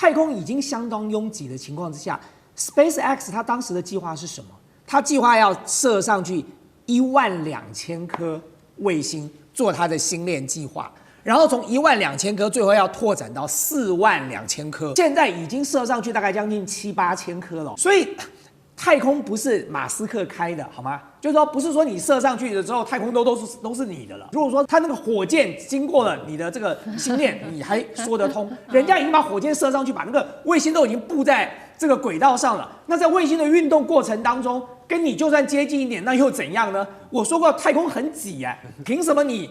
太空已经相当拥挤的情况之下 ，SpaceX 它当时的计划是什么？它计划要射上去12000颗卫星，做它的星链计划。然后从12000颗，最后要拓展到42000颗，现在已经射上去大概将近7、8千颗了。所以太空不是马斯克开的，好吗？就是说，不是说你射上去了之后，太空都是你的了。如果说他那个火箭经过了你的这个星链，你还说得通，人家已经把火箭射上去，把那个卫星都已经布在这个轨道上了。那在卫星的运动过程当中，跟你就算接近一点，那又怎样呢？我说过，太空很挤啊，凭什么你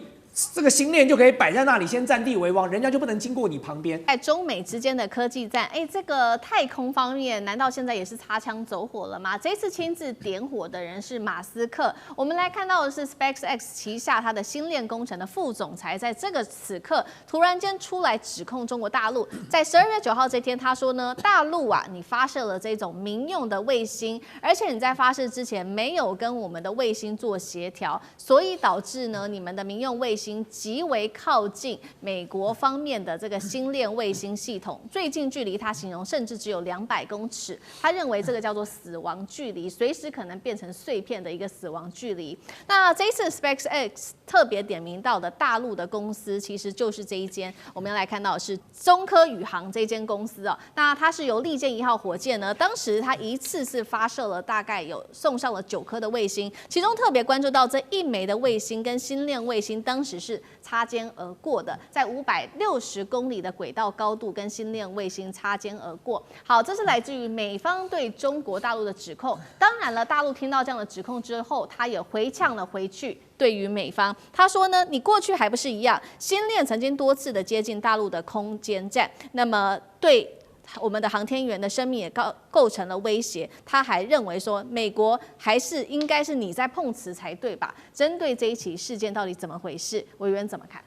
这个星链就可以摆在那里，先占地为王，人家就不能经过你旁边？在中美之间的科技战，这个太空方面，难道现在也是擦枪走火了吗？这次亲自点火的人是马斯克。我们来看到的是 SpaceX 旗下他的星链工程的副总裁，在这个此刻突然间出来指控中国大陆。在12月9号这天，他说呢，大陆啊，你发射了这种民用的卫星，而且你在发射之前没有跟我们的卫星做协调，所以导致呢，你们的民用卫星极为靠近美国方面的这个星链卫星系统，最近距离他形容甚至只有200公尺，他认为这个叫做死亡距离，随时可能变成碎片的一个死亡距离。那这一次 SpaceX 特别点名到的大陆的公司，其实就是这一间，我们要来看到的是中科宇航这间公司哦。那它是由利剑1号火箭呢，当时它一次是发射了大概有送上了9颗的卫星，其中特别关注到这1枚的卫星跟星链卫星当时是擦肩而过的，在560公里的轨道高度跟星链卫星擦肩而过。好，这是来自于美方对中国大陆的指控。当然了，大陆听到这样的指控之后，他也回呛了回去。对于美方，他说呢，你过去还不是一样，星链曾经多次的接近大陆的空间站，那么对我们的航天员的生命也构成了威胁。他还认为说，美国还是应该是你在碰瓷才对吧？针对这一起事件到底怎么回事，委员怎么看？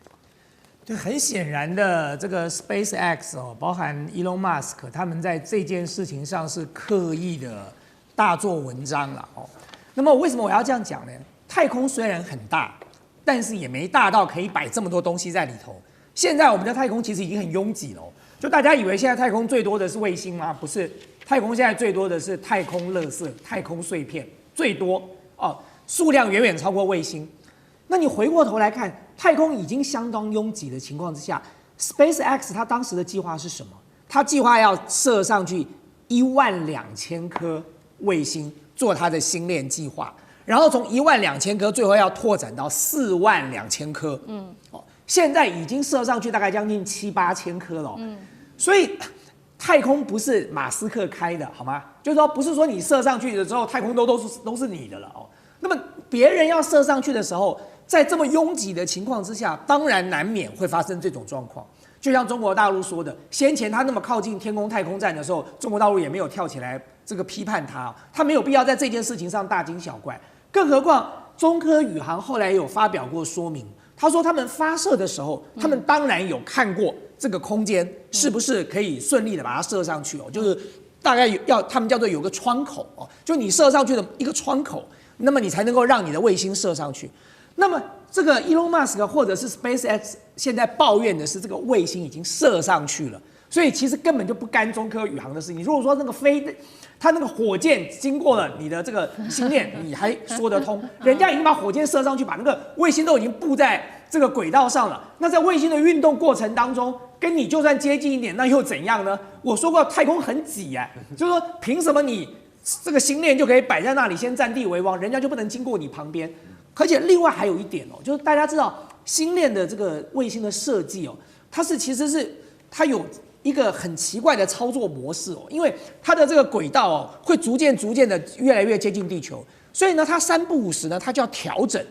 对，很显然的，这个 SpaceX 哦，包含 Elon Musk， 他们在这件事情上是刻意的大做文章了哦。那么为什么我要这样讲呢？太空虽然很大，但是也没大到可以摆这么多东西在里头。现在我们的太空其实已经很拥挤了哦，就大家以为现在太空最多的是卫星吗？不是，太空现在最多的是太空垃圾、太空碎片，最多哦，数量远远超过卫星。那你回过头来看，太空已经相当拥挤的情况之下 ，SpaceX 它当时的计划是什么？它计划要射上去12000颗卫星，做它的星链计划。然后从12000颗，最后要拓展到42000颗。现在已经射上去大概将近7、8千颗了。所以太空不是马斯克开的，好吗？就是说，不是说你射上去了之后，太空都是你的了哦。那么别人要射上去的时候，在这么拥挤的情况之下，当然难免会发生这种状况。就像中国大陆说的，先前他那么靠近天宫太空站的时候，中国大陆也没有跳起来这个批判他，他没有必要在这件事情上大惊小怪。更何况中科宇航后来也有发表过说明，他说他们发射的时候，他们当然有看过这个空间是不是可以顺利的把它射上去哦，就是大概他们叫做有个窗口哦，就你射上去的一个窗口，那么你才能够让你的卫星射上去。那么这个 Elon Musk 或者是 SpaceX 现在抱怨的是这个卫星已经射上去了，所以其实根本就不干中科宇航的事情。如果说那个他那个火箭经过了你的这个星链，你还说得通，人家已经把火箭射上去，把那个卫星都已经布在这个轨道上了。那在卫星的运动过程当中，跟你就算接近一点，那又怎样呢？我说过，太空很挤啊，就是说凭什么你这个星链就可以摆在那里，先占地为王，人家就不能经过你旁边？而且另外还有一点哦，就是大家知道星链的这个卫星的设计哦，其实是它有一个很奇怪的操作模式哦，因为它的这个轨道哦会逐渐的越来越接近地球，所以呢它3不5时呢它就要调整。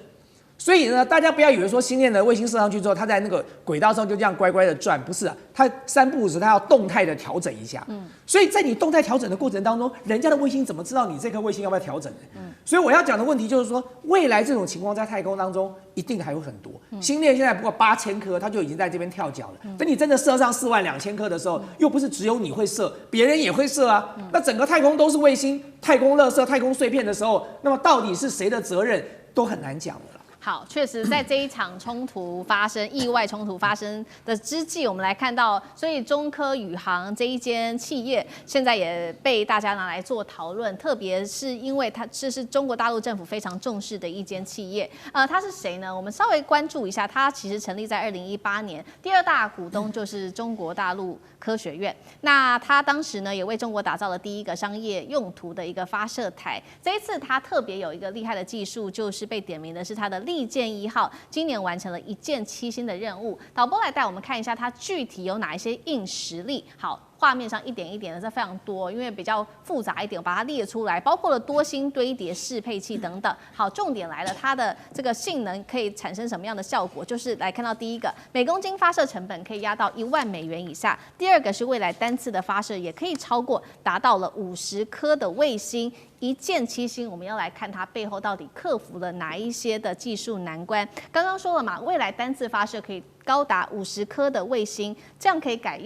所以呢，大家不要以为说星链的卫星射上去之后，它在那个轨道上就这样乖乖的转，不是啊，它3不5时它要动态的调整一下。所以在你动态调整的过程当中，人家的卫星怎么知道你这颗卫星要不要调整呢？所以我要讲的问题就是说，未来这种情况在太空当中一定还有很多。星链现在不过8000颗，它就已经在这边跳脚了。等你真的射上42000颗的时候，又不是只有你会射，别人也会射啊。那整个太空都是卫星、太空垃圾、太空碎片的时候，那么到底是谁的责任都很难讲了。好，确实在这一场冲突发生、意外冲突发生的之际，我们来看到，所以中科宇航这一间企业现在也被大家拿来做讨论，特别是因为这是中国大陆政府非常重视的一间企业。它是谁呢？我们稍微关注一下，它其实成立在2018年，第二大股东就是中国大陆科学院。那它当时呢，也为中国打造了第一个商业用途的一个发射台。这一次它特别有一个厉害的技术，就是被点名的是它的利剑1号，今年完成了1箭7星的任务。导播来带我们看一下它具体有哪一些硬实力。好，画面上一点一点的，这非常多，因为比较复杂一点，我把它列出来，包括了多星堆叠适配器等等。好，重点来了，它的这个性能可以产生什么样的效果？就是来看到第一个，每公斤发射成本可以压到$10,000以下；第二个是未来单次的发射也可以超过达到了50颗的卫星。1箭7星，我们要来看它背后到底克服了哪一些的技术难关。刚刚说了嘛，未来单次发射可以高达50颗的卫星，这样可以改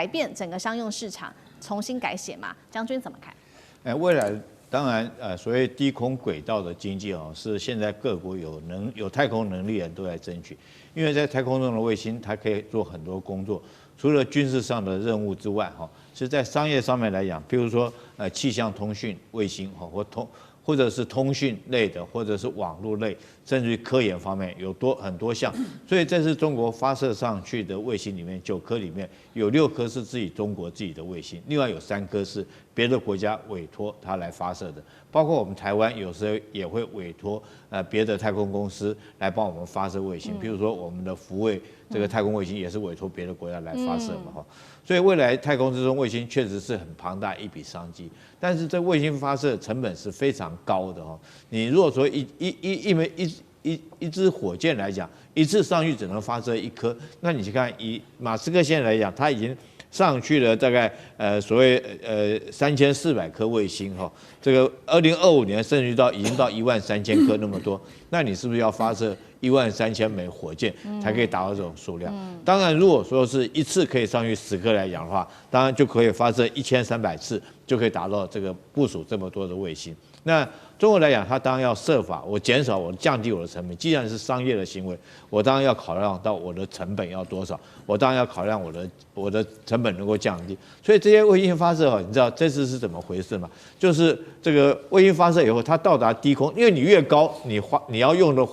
变整个商用市场，重新改写嘛？将军怎么看？未来当然所谓低空轨道的经济是现在各国有太空能力的人都在争取，因为在太空中的卫星它可以做很多工作，除了军事上的任务之外是在商业上面来讲，比如说气象通讯卫星或者是通讯类的，或者是网络类，甚至于科研方面有很多项。所以这是中国发射上去的卫星里面9颗里面有6颗是中国自己的卫星，另外有3颗是别的国家委托它来发射的。包括我们台湾有时候也会委托别的太空公司来帮我们发射卫星，比如说我们的福卫这个太空卫星也是委托别的国家来发射嘛所以未来太空之中卫星确实是很庞大一笔商机，但是这卫星发射成本是非常高的你如果说一支火箭来讲，一次上去只能发射1颗，那你去看以马斯克现在来讲，他已经上去了大概所谓3400颗卫星这个2025年甚至已经到13000颗那么多，那你是不是要发射13000枚火箭才可以达到这种数量？当然，如果说是一次可以上去10颗来讲的话，当然就可以发射1300次，就可以达到这个部署这么多的卫星。那中国来讲，它当然要设法降低我的成本。既然是商业的行为，我当然要考量到我的成本要多少，我当然要考量我的成本能够降低。所以这些卫星发射你知道这次是怎么回事吗？就是这个卫星发射以后，它到达低空，因为你越高，你要用的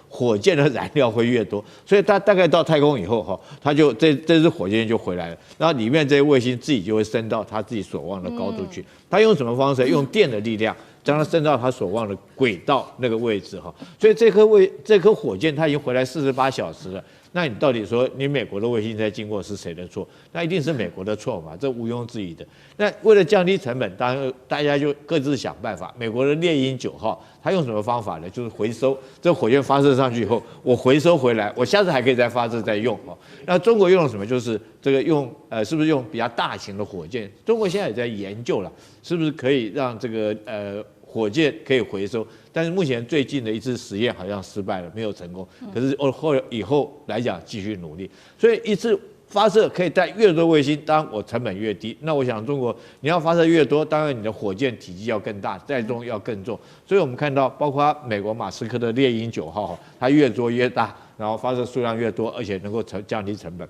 火箭的燃料会越多，所以它大概到太空以后它就这支火箭就回来了，然后里面这些卫星自己就会升到它自己所望的高度去。它用什么方式？用电的力量将它升到它所望的轨道那个位置所以这颗火箭它已经回来48小时了。那你到底说你美国的卫星在经过是谁的错？那一定是美国的错嘛，这毋庸置疑的。那为了降低成本，当然大家就各自想办法。美国的猎鹰9号，它用什么方法呢？就是回收这火箭发射上去以后，我回收回来，我下次还可以再发射再用那中国用了什么？就是这个是不是用比较大型的火箭？中国现在也在研究了，是不是可以让这个火箭可以回收，但是目前最近的一次实验好像失败了，没有成功。可是以后来讲继续努力，所以一次发射可以带越多卫星，当然我成本越低。那我想中国你要发射越多，当然你的火箭体积要更大，载重要更重。所以我们看到，包括美国马斯克的猎鹰9号，它越做越大，然后发射数量越多，而且能够降低成本。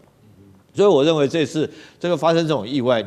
所以我认为这次这个发生这种意外，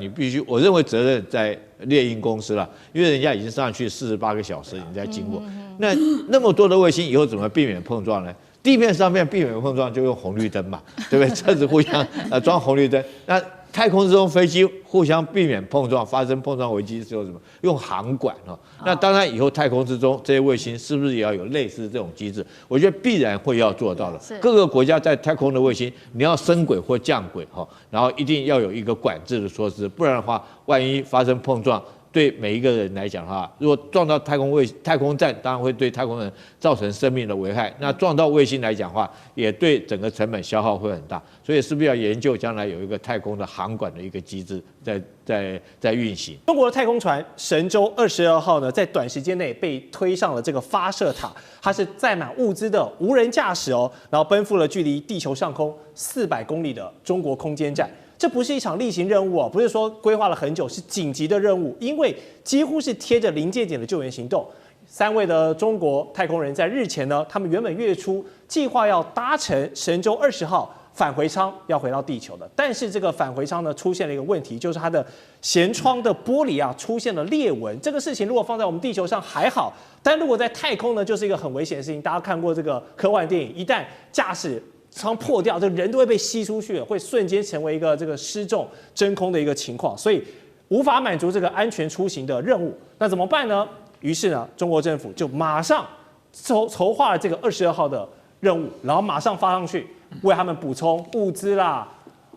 我认为责任在猎鹰公司了，因为人家已经上去48个小时，你在经过，那么多的卫星，以后怎么避免碰撞呢？地面上面避免碰撞就用红绿灯嘛，对不对？车子互相装红绿灯，那太空之中飞机互相避免碰撞，发生碰撞危机是用什么？用航管那当然以后太空之中这些卫星是不是也要有类似这种机制？我觉得必然会要做到的。各个国家在太空的卫星，你要升轨或降轨然后一定要有一个管制的措施，不然的话，万一发生碰撞，对每一个人来讲的话，如果撞到太空站，当然会对太空人造成生命的危害。那撞到卫星来讲的话，也对整个成本消耗会很大。所以是不是要研究将来有一个太空的航管的一个机制在运行？中国的太空船神舟22号呢，在短时间内被推上了这个发射塔，它是载满物资的无人驾驶然后奔赴了距离地球上空400公里的中国空间站。这不是一场例行任务不是说规划了很久，是紧急的任务，因为几乎是贴着临界点的救援行动。3位的中国太空人在日前呢，他们原本月初计划要搭乘神舟20号返回舱要回到地球的，但是这个返回舱呢出现了一个问题，就是它的舷窗的玻璃啊出现了裂纹。这个事情如果放在我们地球上还好，但如果在太空呢，就是一个很危险的事情。大家看过这个科幻电影，一旦驾驶舱破掉，这人都会被吸出去，会瞬间成为一个这个失重真空的一个情况，所以无法满足这个安全出行的任务。那怎么办呢？于是呢，中国政府就马上筹划了这个22号的任务，然后马上发上去，为他们补充物资啦、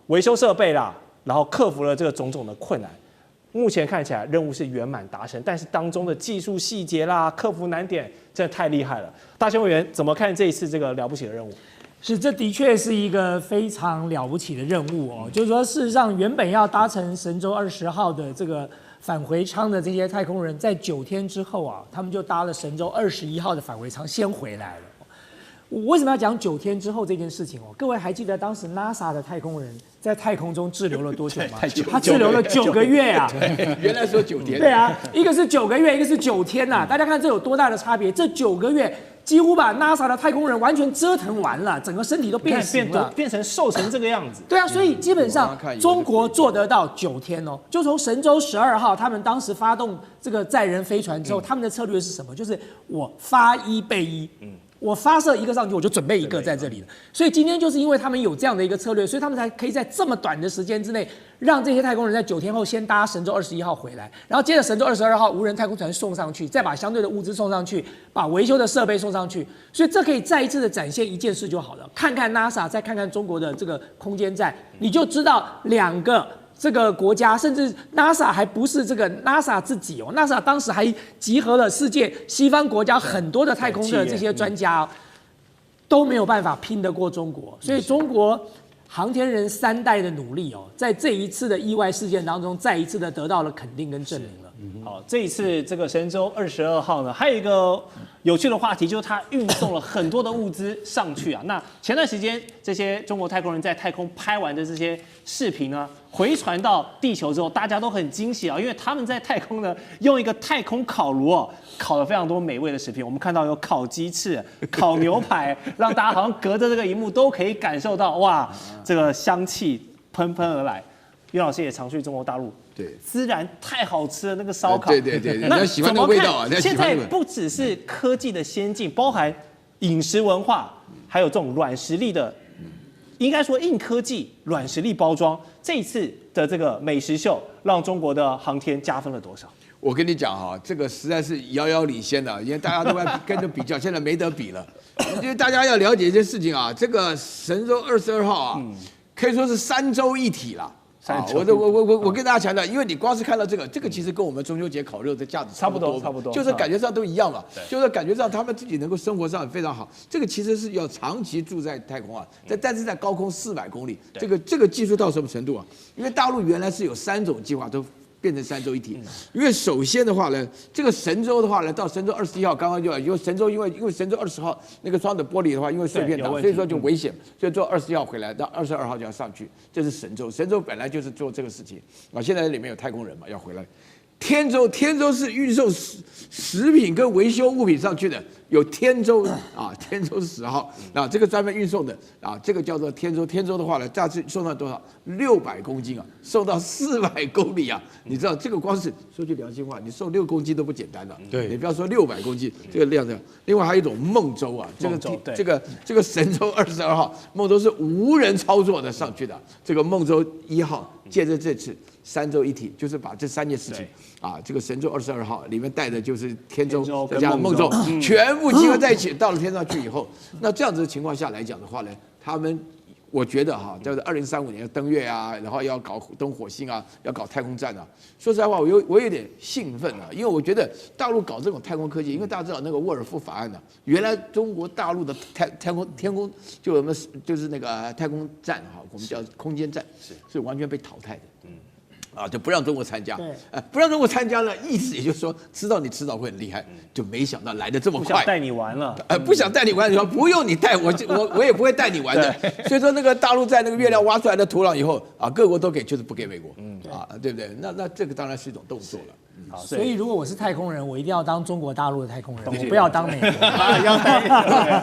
维修设备啦，然后克服了这个种种的困难。目前看起来任务是圆满达成，但是当中的技术细节啦、克服难点，真的太厉害了。大选委员怎么看这一次这个了不起的任务？是，这的确是一个非常了不起的任务哦。就是说，事实上，原本要搭乘神舟20号的这个返回舱的这些太空人，在9天之后啊，他们就搭了神舟21号的返回舱先回来了。我为什么要讲9天之后这件事情哦？各位还记得当时 NASA 的太空人在太空中滞留了多久吗？他滞留了9个月啊！原来说9天。对啊，一个是9个月，一个是9天呐、大家看这有多大的差别？这9个月几乎把 NASA 的太空人完全折腾完了，整个身体都变形了，变成瘦成这个样子。对啊，所以基本上中国做得到9天哦。就从神舟12号他们当时发动这个载人飞船之后，他们的策略是什么？就是我发一备一。我发射一个上去，我就准备一个在这里了。所以今天就是因为他们有这样的一个策略，所以他们才可以在这么短的时间之内，让这些太空人在9天后先搭神舟21号回来，然后接着神舟22号无人太空船送上去，再把相对的物资送上去，把维修的设备送上去。所以这可以再一次的展现一件事就好了。看看 NASA， 再看看中国的这个空间站，你就知道2个。这个国家甚至 NASA 还不是这个 NASA 自己哦 ，NASA 当时还集合了世界西方国家很多的太空的这些专家、哦，都没有办法拼得过中国。所以中国航天人3代的努力哦，在这一次的意外事件当中，再一次的得到了肯定跟证明了。好，这一次这个神舟22号呢，还有一个有趣的话题，就是它运送了很多的物资上去啊。那前段时间这些中国太空人在太空拍完的这些视频呢，回传到地球之后，大家都很惊喜啊，因为他们在太空呢用一个太空烤炉哦，烤了非常多美味的食品。我们看到有烤鸡翅、烤牛排，让大家好像隔着这个荧幕都可以感受到哇，这个香气喷喷而来。袁老师也常去中国大陆，对，孜然太好吃了，那个烧烤，对，人家喜欢那个味道啊。现在不只是科技的先进，包含饮食文化，还有这种软实力的，应该说硬科技、软实力包装。这一次的这个美食秀，让中国的航天加分了多少？我跟你讲哈，这个实在是遥遥领先的，因为大家都在跟着比较，现在没得比了。因为大家要了解一件事情啊，这个神舟22号啊，可以说是3舟一体了。我跟大家强调，因为你光是看到这个其实跟我们中秋节烤肉的价值差不多，就是感觉上都一样嘛，就是感觉上他们自己能够生活上非常好。这个其实是要长期住在太空啊，但是在高空400公里，这个技术到什么程度啊？因为大陆原来是有3种计划都变成3舟一体，因为首先的话呢，这个神舟的话呢，到神舟21号刚刚就因为神舟因为神舟20号那个窗的玻璃的话，因为碎片大，所以说就危险，所以做21号回来，到22号就要上去，这是神舟。神舟本来就是做这个事情啊，现在里面有太空人嘛，要回来。天舟是运送食品跟维修物品上去的，有天舟啊，天舟是10号啊，这个专门运送的啊，这个叫做天舟。天舟的话呢，这次送到多少？600公斤啊，送到400公里啊，你知道这个光是说句良心话，你送6公斤都不简单了。对，你不要说600公斤这个量的。另外还有一种梦舟啊，这个神舟22号梦舟是无人操作的上去的，这个梦舟1号借着这次3舟一体，就是把这3件事情啊，这个神舟22号里面带的就是天舟再加上梦舟，全部集合在一起，到了天上去以后，那这样子的情况下来讲的话呢，他们我觉得哈，就是2035年要登月啊，然后要搞登火星啊，要搞太空站啊。说实在话，我有点兴奋啊，因为我觉得大陆搞这种太空科技，因为大家知道那个沃尔夫法案呢，原来中国大陆的天空就是那个太空站哈，我们叫空间站，是完全被淘汰的。啊，就不让中国参加，不让中国参加呢，意思也就是说，知道你迟早会很厉害，就没想到来得这么快，不想带你玩了，不想带你玩，你说不用你带我也不会带你玩的。所以说那个大陆在那个月亮挖出来的土壤以后啊，各国都给，就是不给美国，啊，对不对？那这个当然是一种动作了。所以如果我是太空人，我一定要当中国大陆的太空人，我不要当美国。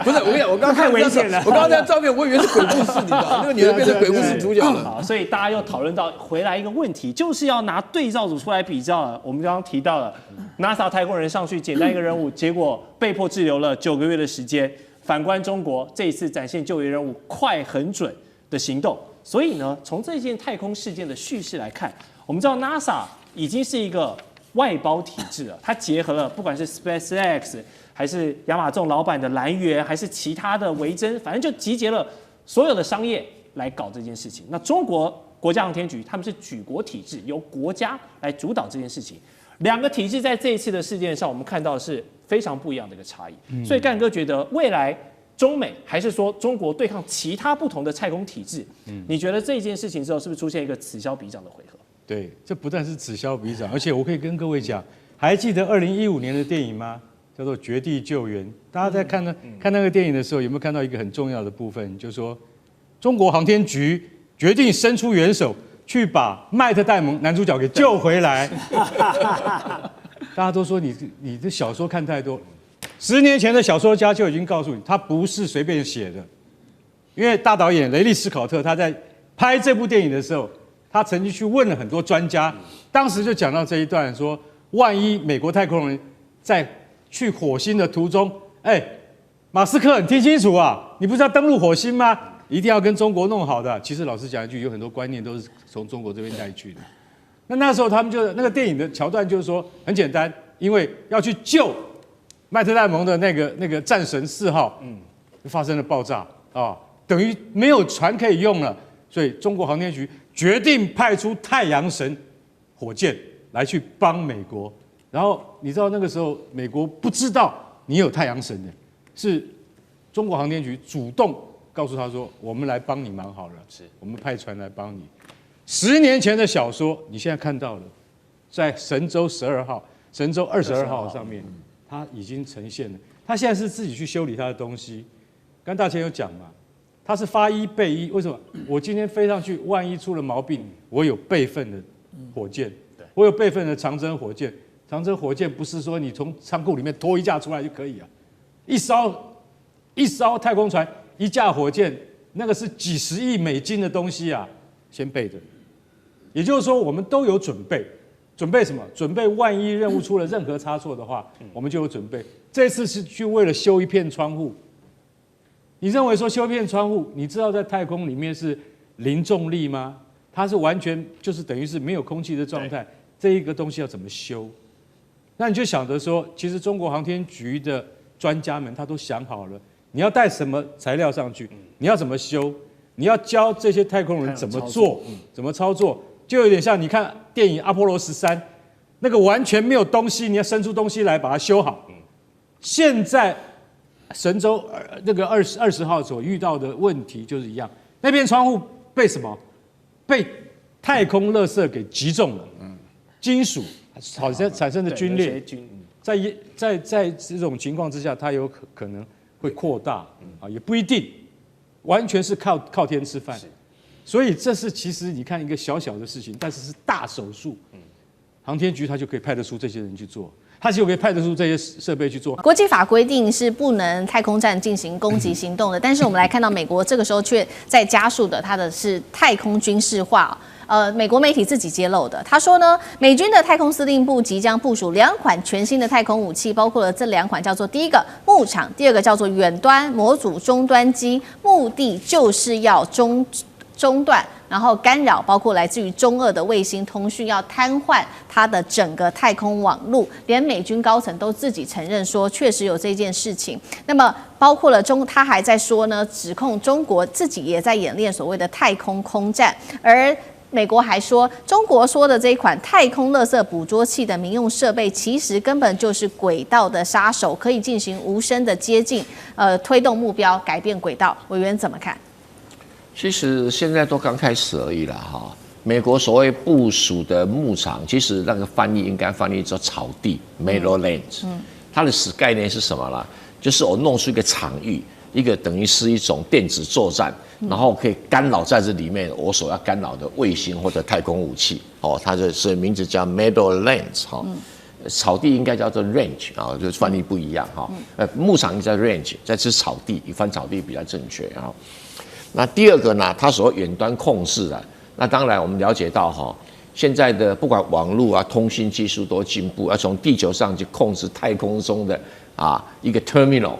不是，我跟你讲，我刚太危险了。我刚刚那照片，我以为是鬼故事，你知道，那个女人变成鬼故事主角了。好，所以大家又讨论到回来一个问题，就是要拿对照组出来比较了。我们刚刚提到了 NASA 太空人上去简单一个任务，结果被迫滞留了9个月的时间。反观中国这一次展现救援任务快很准的行动，所以呢，从这件太空事件的叙事来看，我们知道 NASA 已经是一个外包体制了，它结合了不管是 SpaceX 还是亚马逊老板的蓝源，还是其他的维珍，反正就集结了所有的商业来搞这件事情。那中国国家航天局他们是举国体制，由国家来主导这件事情。两个体制在这一次的事件上，我们看到的是非常不一样的一个差异。所以干哥觉得未来中美还是说中国对抗其他不同的太空体制，你觉得这件事情之后是不是出现一个此消彼长的回合？对，这不但是此消彼长，而且我可以跟各位讲，还记得2015年的电影吗？叫做《绝地救援》。大家在看那个电影的时候，有没有看到一个很重要的部分？就是说，中国航天局决定伸出援手，去把麦特戴蒙男主角给救回来。大家都说你这小说看太多，10年前的小说家就已经告诉你，他不是随便写的，因为大导演雷利斯考特他在拍这部电影的时候。他曾经去问了很多专家，当时就讲到这一段说，万一美国太空人在去火星的途中，马斯克，你听清楚啊，你不是要登陆火星吗？一定要跟中国弄好的。其实老实讲一句，有很多观念都是从中国这边带去的。那时候他们就那个电影的桥段就是说很简单，因为要去救麦特戴蒙的那个战神4号，发生了爆炸啊，等于没有船可以用了，所以中国航天局决定派出太阳神火箭来去帮美国，然后你知道那个时候美国不知道你有太阳神的，是中国航天局主动告诉他说：“我们来帮你忙好了，我们派船来帮你。”10年前的小说，你现在看到了，在神舟12号、神舟22号上面，它已经呈现了。他现在是自己去修理他的东西。刚大前有讲嘛。它是发一备一，为什么？我今天飞上去，万一出了毛病，我有备份的火箭，我有备份的长征火箭。长征火箭不是说你从仓库里面拖一架出来就可以啊，一艘太空船，一架火箭，那个是几十亿美金的东西啊，先备着。也就是说，我们都有准备，准备什么？准备万一任务出了任何差错的话，我们就有准备。这次是去为了修一片窗户。你认为说修一片窗户，你知道在太空里面是零重力吗？它是完全就是等于是没有空气的状态，这一个东西要怎么修？那你就想着说，其实中国航天局的专家们他都想好了，你要带什么材料上去，你要怎么修，你要教这些太空人怎么做，怎么操作，就有点像你看电影《阿波罗13》，那个完全没有东西，你要伸出东西来把它修好。现在神舟那个20号所遇到的问题就是一样，那片窗户被什么？被太空垃圾给击中了，金属好像产生的皲裂，在这种情况之下，它有可能会扩大啊，也不一定，完全是靠天吃饭。所以这是其实你看一个小小的事情，但是是大手术，航天局它就可以派得出这些人去做。它就可以派得出这些设备去做。国际法规定是不能太空站进行攻击行动的，但是我们来看到美国这个时候却在加速的，它的是太空军事化。美国媒体自己揭露的，他说呢，美军的太空司令部即将部署2款全新的太空武器，包括了这2款叫做第一个牧场，第二个叫做远端模组终端机，目的就是要中断，然后干扰包括来自于中俄的卫星通讯，要瘫痪它的整个太空网路。连美军高层都自己承认说，确实有这件事情。那么包括了他还在说呢，指控中国自己也在演练所谓的太空空战，而美国还说，中国说的这一款太空垃圾捕捉器的民用设备，其实根本就是轨道的杀手，可以进行无声的接近，推动目标改变轨道。委员怎么看？其实现在都刚开始而已啦，哈。美国所谓部署的牧场，其实那个翻译应该翻译作草地 （Meadowlands）。它的概念是什么啦？就是我弄出一个场域，一个等于是一种电子作战，然后可以干扰在这里面我所要干扰的卫星或者太空武器。它的所以名字叫 Meadowlands 草地应该叫做 range 啊，就翻译不一样哈。牧场应该叫 range， 在吃草地，翻草地比较正确啊。那第二个呢，它所远端控制啊，那当然我们了解到现在的不管网络啊、通信技术都进步，要从地球上去控制太空中的一个 terminal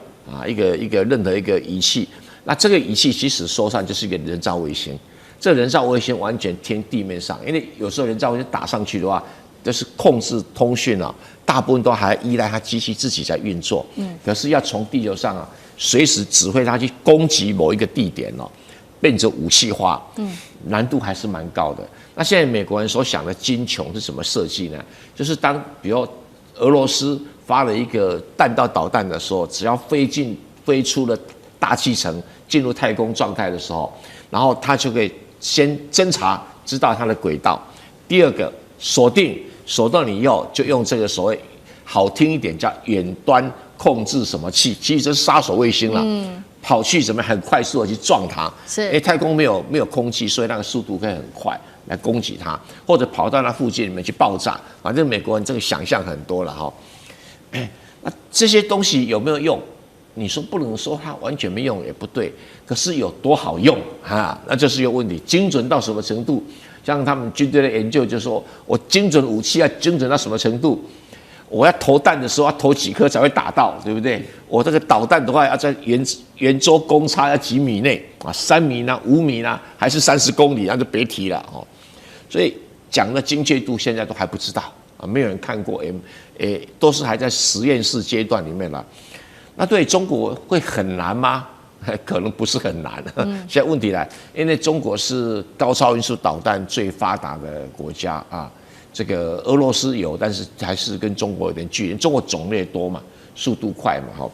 一个任何一个仪器。那这个仪器其实说上就是一个人造卫星，这人造卫星完全贴地面上，因为有时候人造卫星打上去的话，就是控制通讯大部分都还依赖它机器自己在运作。可是要从地球上随时指挥它去攻击某一个地点变成武器化，难度还是蛮高的。那现在美国人所想的精穷是什么设计呢？就是比如俄罗斯发了一个弹道导弹的时候，只要飞出了大气层，进入太空状态的时候，然后它就可以先侦查，知道它的轨道。第二个锁定你以后，就用这个所谓好听一点叫远端控制什么器，其实这是杀手卫星了。跑去怎么很快速的去撞它？是，因为太空没有空气，所以那个速度可以很快来攻击它，或者跑到那附近里面去爆炸。反正美国人这个想象很多了那这些东西有没有用？你说不能说它完全没用也不对，可是有多好用那这是一个问题。精准到什么程度？像他们军队的研究就说，我精准武器要精准到什么程度？我要投弹的时候要投几颗才会打到，对不对？我这个导弹的话要在圆周公差要几米内3米呢、5米呢，还是30公里，那就别提了所以讲的精确度现在都还不知道没有人看过，都是还在实验室阶段里面了。那对中国会很难吗？可能不是很难。现在问题来，因为中国是高超音速导弹最发达的国家这个俄罗斯有，但是还是跟中国有点距离。中国种类多嘛，速度快嘛，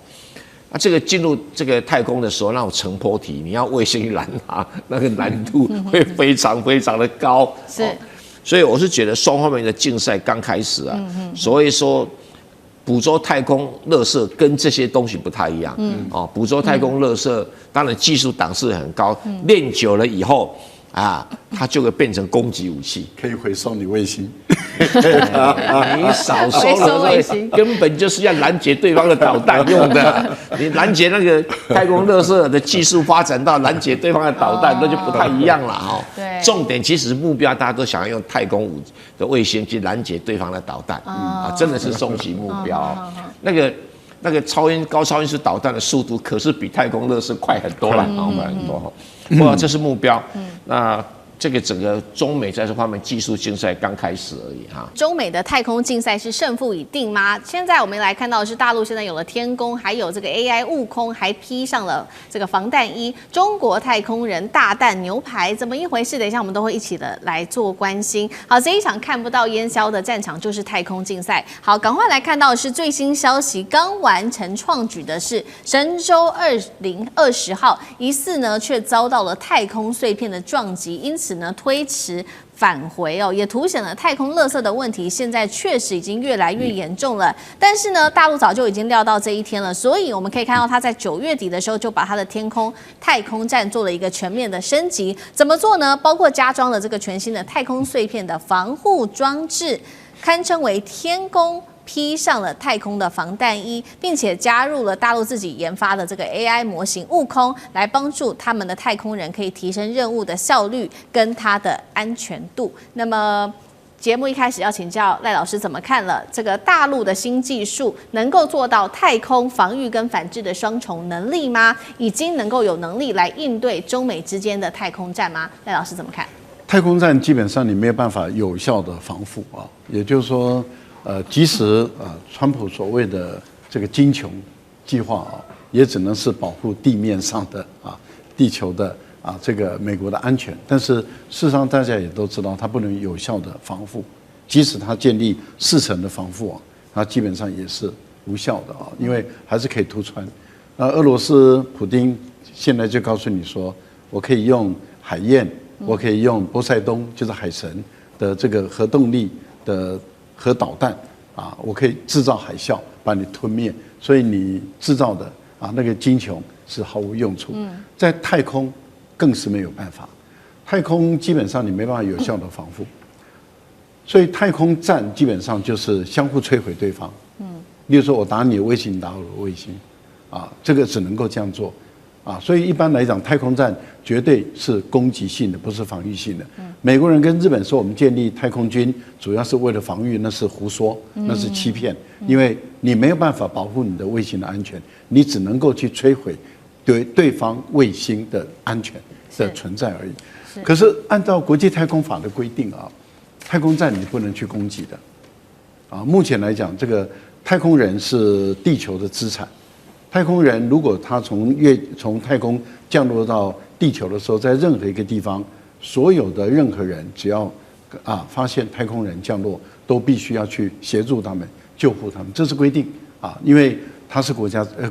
那这个进入这个太空的时候，那种成坡体，你要卫星拦它，那个难度会非常非常的高。是，所以我是觉得双方面的竞赛刚开始所以说捕捉太空垃圾跟这些东西不太一样。捕捉太空垃圾，当然技术档次很高，练久了以后。它就会变成攻击武器，可以回收你卫星。你少说了，根本就是要拦截对方的导弹用的。你拦截那个太空垃圾的技术发展到拦截对方的导弹，那就不太一样了对，重点其实目标大家都想要用太空的卫星去拦截对方的导弹真的是终极目标。那个高超音速导弹的速度可是比太空垃圾快很多了，快很多。不过这是目标。那这个整个中美在这方面技术竞赛刚开始而已中美的太空竞赛是胜负已定吗？现在我们来看到的是大陆现在有了天宫，还有这个 AI 悟空，还披上了这个防弹衣。中国太空人大啖牛排怎么一回事？等一下我们都会一起的来做关心。好，这一场看不到烟消的战场就是太空竞赛。好，赶快来看到的是最新消息，刚完成创举的是神舟2020号，疑似呢却遭到了太空碎片的撞击，因此呢推迟返回也凸显了太空垃圾的问题，现在确实已经越来越严重了。但是呢，大陆早就已经料到这一天了，所以我们可以看到，它在9月底的时候就把它的太空站做了一个全面的升级。怎么做呢？包括加装了这个全新的太空碎片的防护装置，堪称为天宫。披上了太空的防弹衣，并且加入了大陆自己研发的这个 AI 模型悟空，来帮助他们的太空人可以提升任务的效率跟它的安全度。那么节目一开始要请教赖老师怎么看了这个大陆的新技术，能够做到太空防御跟反制的双重能力吗？已经能够有能力来应对中美之间的太空战吗？赖老师怎么看？太空战基本上你没有办法有效的防护也就是说。即使川普所谓的这个精穷计划也只能是保护地面上的地球的这个美国的安全，但是事实上大家也都知道，它不能有效的防护，即使它建立4层的防护它基本上也是无效的因为还是可以突穿。俄罗斯普丁现在就告诉你说，我可以用海燕，我可以用波塞冬，就是海神的这个核动力的。核导弹我可以制造海啸把你吞灭，所以你制造的啊，那个金球是毫无用处。在太空更是没有办法，太空基本上你没办法有效的防护，所以太空战基本上就是相互摧毁对方。例如说我打你的卫星，你打我的卫星，啊，这个只能够这样做。啊，所以一般来讲，太空战绝对是攻击性的，不是防御性的。美国人跟日本说我们建立太空军主要是为了防御，那是胡说，那是欺骗，因为你没有办法保护你的卫星的安全，你只能够去摧毁对方卫星的安全的存在而已。可是按照国际太空法的规定啊，太空站你不能去攻击的。啊，目前来讲，这个太空人是地球的资产。太空人如果他从太空降落到地球的时候，在任何一个地方，所有的任何人只要发现太空人降落，都必须要去协助他们、救护他们，这是规定啊，因为它是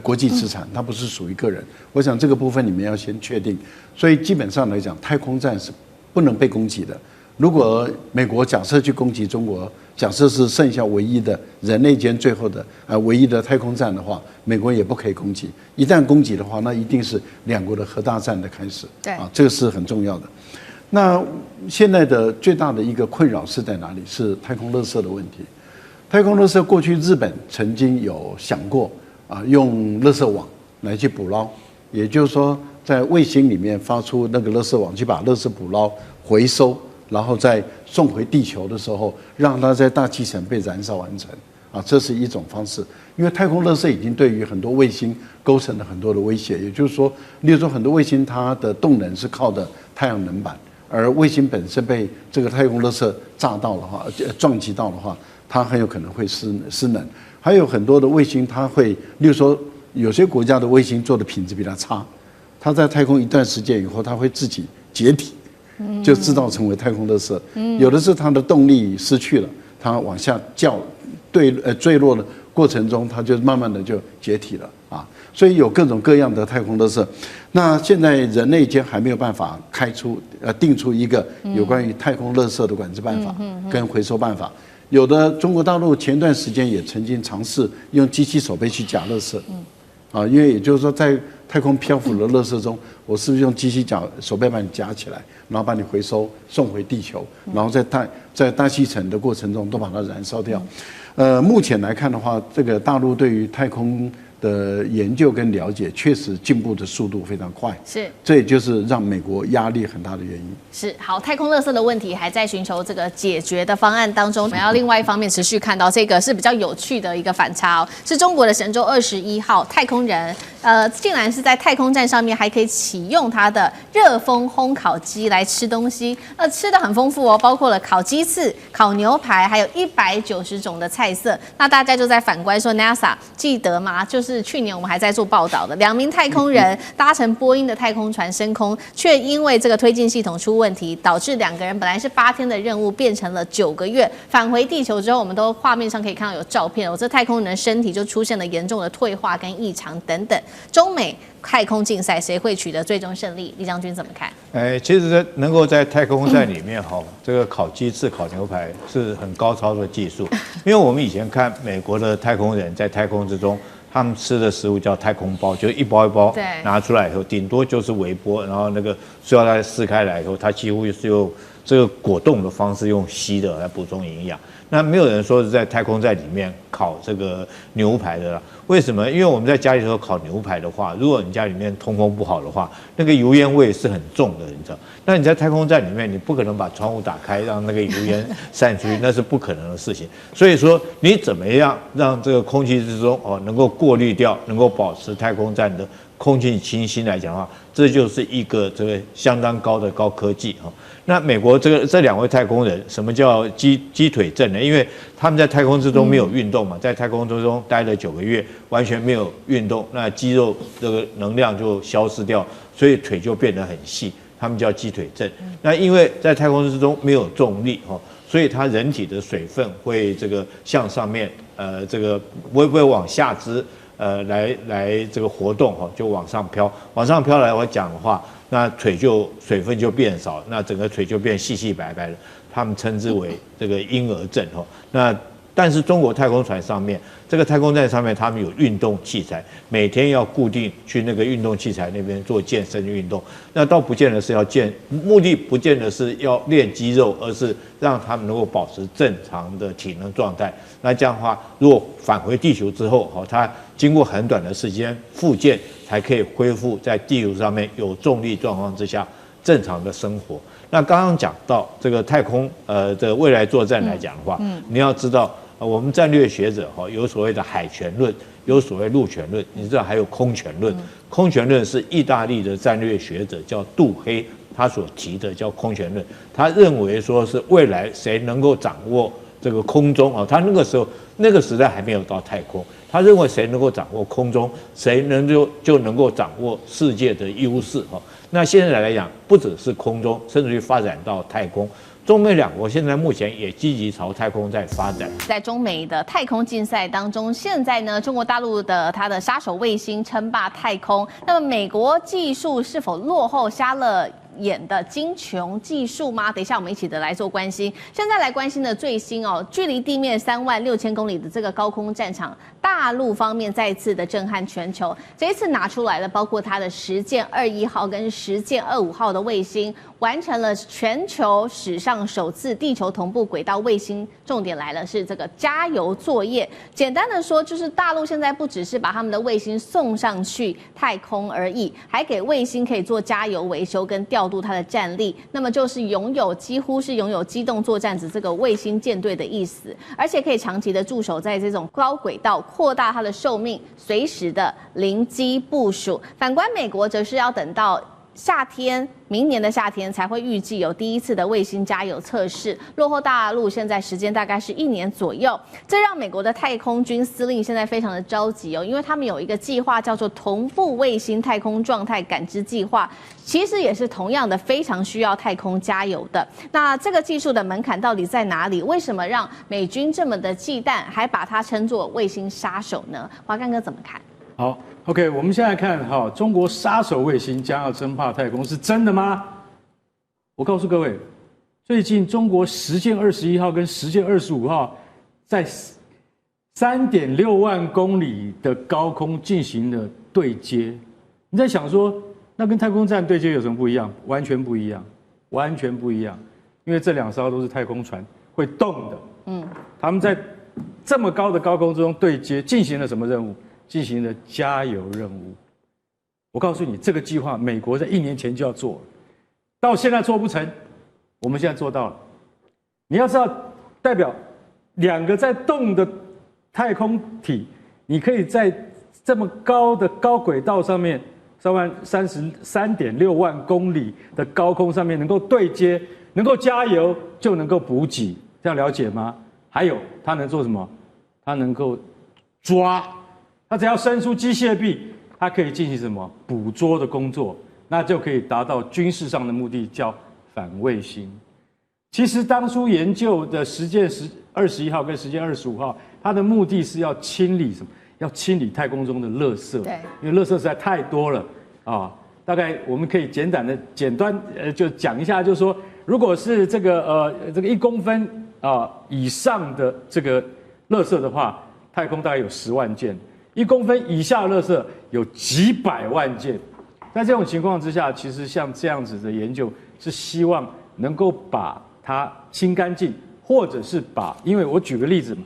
国际资产，它不是属于个人。我想这个部分你们要先确定。所以基本上来讲，太空站是不能被攻击的。如果美国假设去攻击中国，假设是剩下唯一的人类间最后的唯一的太空站的话，美国也不可以攻击。一旦攻击的话，那一定是两国的核大战的开始。对啊，这个是很重要的。那现在的最大的一个困扰是在哪里？是太空垃圾的问题。太空垃圾过去日本曾经有想过用垃圾网来去捕捞，也就是说在卫星里面发出那个垃圾网，去把垃圾捕捞回收。然后再送回地球的时候，让它在大气层被燃烧完成这是一种方式。因为太空垃圾已经对于很多卫星构成了很多的威胁，也就是说，例如说很多卫星它的动能是靠的太阳能板，而卫星本身被这个太空垃圾炸到的话，撞击到的话，它很有可能会失能。还有很多的卫星，它会，例如说有些国家的卫星做的品质比较差，它在太空一段时间以后，它会自己解体。就制造成为太空垃圾，有的是它的动力失去了，它往下坠落的过程中，它就慢慢的就解体了所以有各种各样的太空垃圾。那现在人类间还没有办法定出一个有关于太空垃圾的管制办法跟回收办法。有的中国大陆前段时间也曾经尝试用机器手背去夹垃圾，因为也就是说在太空漂浮的垃圾中，我是不是用机器手背把你夹起来，然后把你回收送回地球，然后在大气层的过程中都把它燃烧掉。目前来看的话，这个大陆对于太空的研究跟了解确实进步的速度非常快，这也就是让美国压力很大的原因。好，太空垃圾的问题还在寻求这个解决的方案当中。我们要另外一方面持续看到这个是比较有趣的一个反差是中国的神舟21号太空人，竟然是在太空站上面还可以启用它的热风烘烤机来吃东西，吃的很丰富包括了烤鸡翅、烤牛排，还有190种的菜色。那大家就在反观说 NASA 记得吗？就是去年我们还在做报道的2名太空人搭乘波音的太空船升空，却因为这个推进系统出问题，导致2个人本来是8天的任务变成了9个月。返回地球之后，我们都画面上可以看到有照片，这太空人的身体就出现了严重的退化跟异常等等。中美太空竞赛谁会取得最终胜利？李将军怎么看？其实能够在太空站里面这个烤鸡翅、烤牛排是很高超的技术，因为我们以前看美国的太空人在太空之中。他们吃的食物叫太空包，就是一包一包拿出来以后，顶多就是微波，然后那个塑料袋撕开来以后，它几乎是用这个果冻的方式用吸的来补充营养。那没有人说是在太空站里面烤这个牛排的啦。为什么？因为我们在家里头烤牛排的话，如果你家里面通风不好的话，那个油烟味是很重的，你知道。那你在太空站里面，你不可能把窗户打开让那个油烟散出去，那是不可能的事情。所以说，你怎么样让这个空气之中能够过滤掉，能够保持太空站的空气清新来讲的话，这就是一个这个相当高的高科技那美国这2位太空人，什么叫鸡腿症呢？因为他们在太空之中没有运动嘛，在太空之中待了9个月，完全没有运动，那肌肉这个能量就消失掉，所以腿就变得很细，他们叫鸡腿症。那因为在太空之中没有重力所以它人体的水分会这个向上面这个不会往下肢来这个活动就往上飘来我讲的话。那水分就变少，那整个腿就变细细白白的，他们称之为这个婴儿症那但是中国太空船上面，这个太空站上面他们有运动器材，每天要固定去那个运动器材那边做健身运动。那倒不见得是要目的不见得是要练肌肉，而是让他们能够保持正常的体能状态。那这样的话，如果返回地球之后，它经过很短的时间复健，才可以恢复在地球上面有重力状况之下正常的生活。那刚刚讲到这个太空的未来作战来讲的话，你要知道。我们战略学者有所谓的海权论，有所谓陆权论，你知道还有空权论。空权论是意大利的战略学者叫杜黑，他所提的叫空权论。他认为说是未来谁能够掌握这个空中他那个时代还没有到太空，他认为谁能够掌握空中，谁就能够掌握世界的优势那现在来讲，不只是空中，甚至于发展到太空。中美两国现在目前也积极朝太空在发展。在中美的太空竞赛当中，现在呢，中国大陆的它的杀手卫星称霸太空，那么美国技术是否落后瞎了眼的金琼技术吗？等一下我们一起的来做关心。现在来关心的最新距离地面36000公里的这个高空战场，大陆方面再次的震撼全球。这一次拿出来了，包括它的实践21号跟实践25号的卫星，完成了全球史上首次地球同步轨道卫星。重点来了，是这个加油作业。简单的说，就是大陆现在不只是把他们的卫星送上去太空而已，还给卫星可以做加油维修跟调度它的战力，那么就是几乎是拥有机动作战者这个卫星舰队的意思，而且可以长期的驻守在这种高轨道，扩大它的寿命，随时的临机部署。反观美国，则是要等到明年的夏天才会预计有第一次的卫星加油测试，落后大陆现在时间大概是1年左右，这让美国的太空军司令现在非常的着急因为他们有一个计划叫做同步卫星太空状态感知计划，其实也是同样的非常需要太空加油的。那这个技术的门槛到底在哪里？为什么让美军这么的忌惮，还把它称作卫星杀手呢？华干哥怎么看？好 ，OK， 我们现在看中国杀手卫星将要称霸太空是真的吗？我告诉各位，最近中国实践21号跟实践25号在3.6万公里的高空进行了对接。你在想说，那跟太空站对接有什么不一样？完全不一样，完全不一样。因为这2艘都是太空船，会动的。他们在这么高的高空中对接，进行了什么任务？进行了加油任务。我告诉你，这个计划美国在1年前就要做了，到现在做不成，我们现在做到了。你要知道，代表2个在动的太空体，你可以在这么高的高轨道上面3.6万公里的高空上面能够对接，能够加油，就能够补给，这样了解吗？还有，它能做什么？它能够抓。它只要伸出机械臂，它可以进行什么捕捉的工作，那就可以达到军事上的目的，叫反卫星。其实当初研究的实践21号跟实践25号，它的目的是要清理什么？要清理太空中的垃圾，对，因为垃圾实在太多了大概我们可以简单就讲一下，就是说，如果是这个1公分以上的这个垃圾的话，太空大概有10万件。1公分以下的垃圾有几百万件，在这种情况之下，其实像这样子的研究是希望能够把它清干净，或者是因为我举个例子，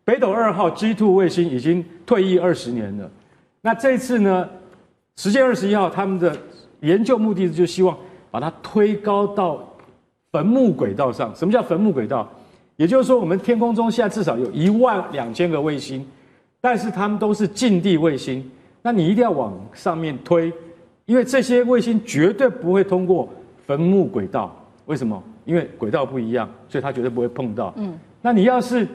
北斗2号 G2 卫星已经退役20年了，那这次呢，实践21号他们的研究目的就希望把它推高到坟墓轨道上。什么叫坟墓轨道？也就是说，我们天空中现在至少有12000个卫星。但是它们都是近地卫星，那你一定要往上面推，因为这些卫星绝对不会通过坟墓轨道。为什么？因为轨道不一样，所以它绝对不会碰到。那你要是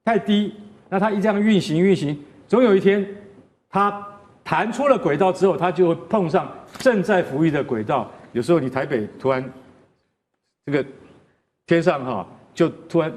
太低，那它一这样运行，总有一天它弹出了轨道之后，它就会碰上正在服役的轨道。有时候你台北突然这个天上就突然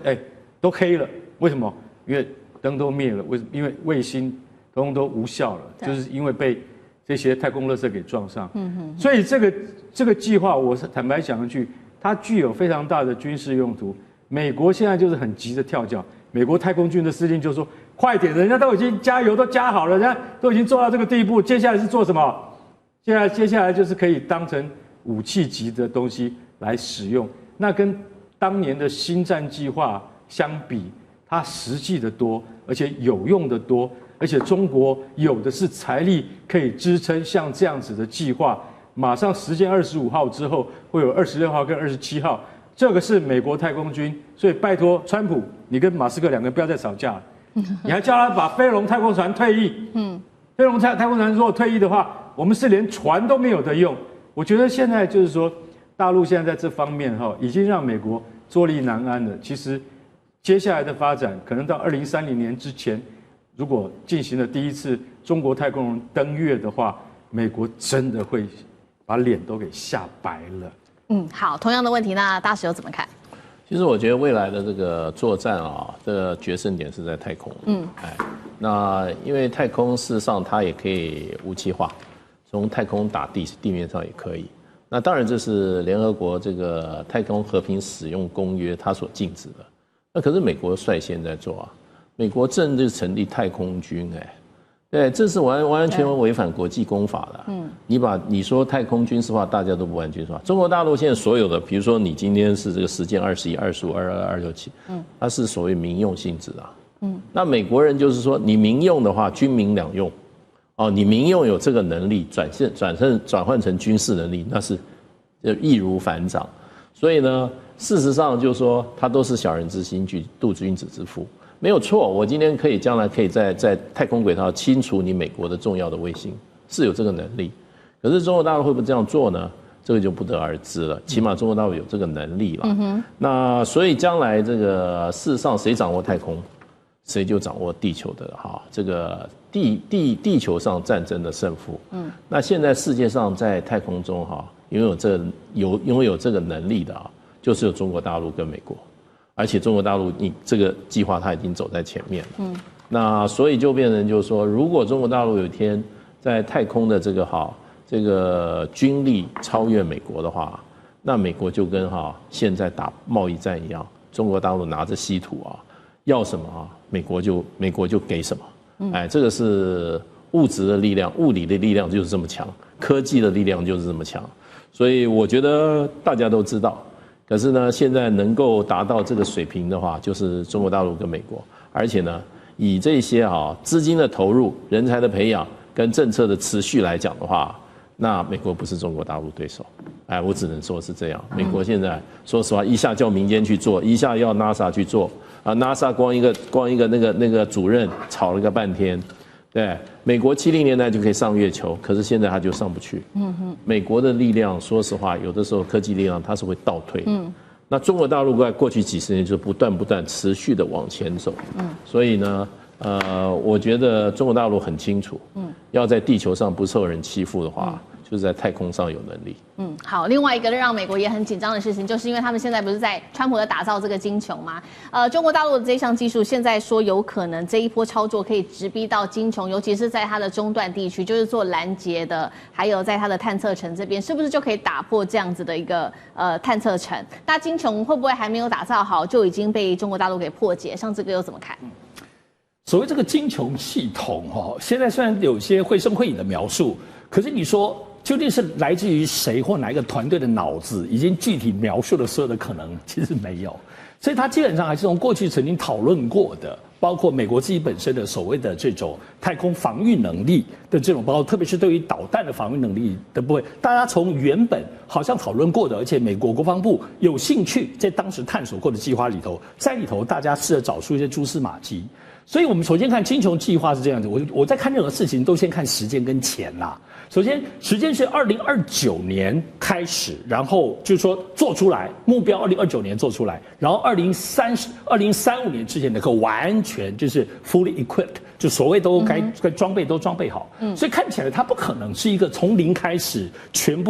都黑了，为什么？因为灯都灭了，因为卫星通通都无效了，就是因为被这些太空垃圾给撞上。所以这个计划，我坦白讲一句，它具有非常大的军事用途。美国现在就是很急着跳脚，美国太空军的司令就说：“快点，人家都已经加油都加好了，人家都已经做到这个地步，接下来是做什么？接下来就是可以当成武器级的东西来使用。那跟当年的星战计划相比，它实际的多，而且有用的多，而且中国有的是财力可以支撑像这样子的计划。马上实践25号之后，会有26号跟27号。”这个是美国太空军，所以拜托川普，你跟马斯克两个人不要再吵架了。你还叫他把飞龙太空船退役。飞龙太空船如果退役的话，我们是连船都没有得用。我觉得现在就是说，大陆现在在这方面已经让美国坐立难安了。其实接下来的发展，可能到2030年之前，如果进行了第一次中国太空人登月的话，美国真的会把脸都给吓白了。好，同样的问题，那大使又怎么看？其实我觉得未来的这个作战啊，这个决胜点是在太空。那因为太空事实上它也可以武器化，从太空打地面上也可以。那当然这是联合国这个太空和平使用公约它所禁止的。那可是美国率先在做啊，美国正式成立太空军，对，这是完全违反国际公法的。你说太空军事化，大家都不玩军事化。中国大陆现在所有的，比如说你今天是这个实践21、25、22、26、7，它是所谓民用性质的。那美国人就是说，你民用的话，军民两用，你民用有这个能力，转换成军事能力，那是就易如反掌。所以呢，事实上就是说，它都是小人之心，度君子之腹。没有错，我今天将来可以在太空轨道清除你美国的重要的卫星，是有这个能力。可是中国大陆会不会这样做呢？这个就不得而知了。起码中国大陆有这个能力了。那所以将来这个事实上谁掌握太空，谁就掌握地球的这个地球上战争的胜负。那现在世界上在太空中拥有这个能力的就是有中国大陆跟美国。而且中国大陆，你这个计划它已经走在前面了。那所以就变成就是说，如果中国大陆有一天在太空的这个军力超越美国的话，那美国就跟现在打贸易战一样，中国大陆拿着稀土要什么美国就给什么。这个是物质的力量，物理的力量就是这么强，科技的力量就是这么强。所以我觉得大家都知道。可是呢，现在能够达到这个水平的话，就是中国大陆跟美国，而且呢，以这些资金的投入、人才的培养跟政策的持续来讲的话，那美国不是中国大陆对手。我只能说是这样。美国现在说实话，一下叫民间去做，一下要 NASA 去做，NASA 光一个那个主任吵了个半天。对，美国70年代就可以上月球，可是现在他就上不去。美国的力量，说实话，有的时候科技力量它是会倒退。那中国大陆在过去几十年就不断持续的往前走。所以呢，我觉得中国大陆很清楚，要在地球上不受人欺负的话，就是在太空上有能力。好，另外一个让美国也很紧张的事情，就是因为他们现在不是在川普的打造这个金球吗？中国大陆的这项技术现在说有可能这一波操作可以直逼到金球，尤其是在它的中段地区，就是做拦截的，还有在它的探测层这边，是不是就可以打破这样子的一个探测层？那金球会不会还没有打造好就已经被中国大陆给破解？像这个又怎么看？所谓这个金球系统现在虽然有些绘声绘影的描述，可是你说究竟是来自于谁或哪一个团队的脑子，已经具体描述了所有的可能，其实没有。所以它基本上还是从过去曾经讨论过的，包括美国自己本身的所谓的这种太空防御能力的这种包括，特别是对于导弹的防御能力的部分，大家从原本好像讨论过的，而且美国国防部有兴趣在当时探索过的计划里头，在里头大家试着找出一些蛛丝马迹。所以我们首先看金球计划是这样子，我在看任何事情都先看时间跟钱啦。首先，时间是2029年开始，然后就是说做出来，目标2029年做出来，然后2035年之前能够完全就是 fully equipped， 就所谓都该装备都装备好。所以看起来它不可能是一个从零开始全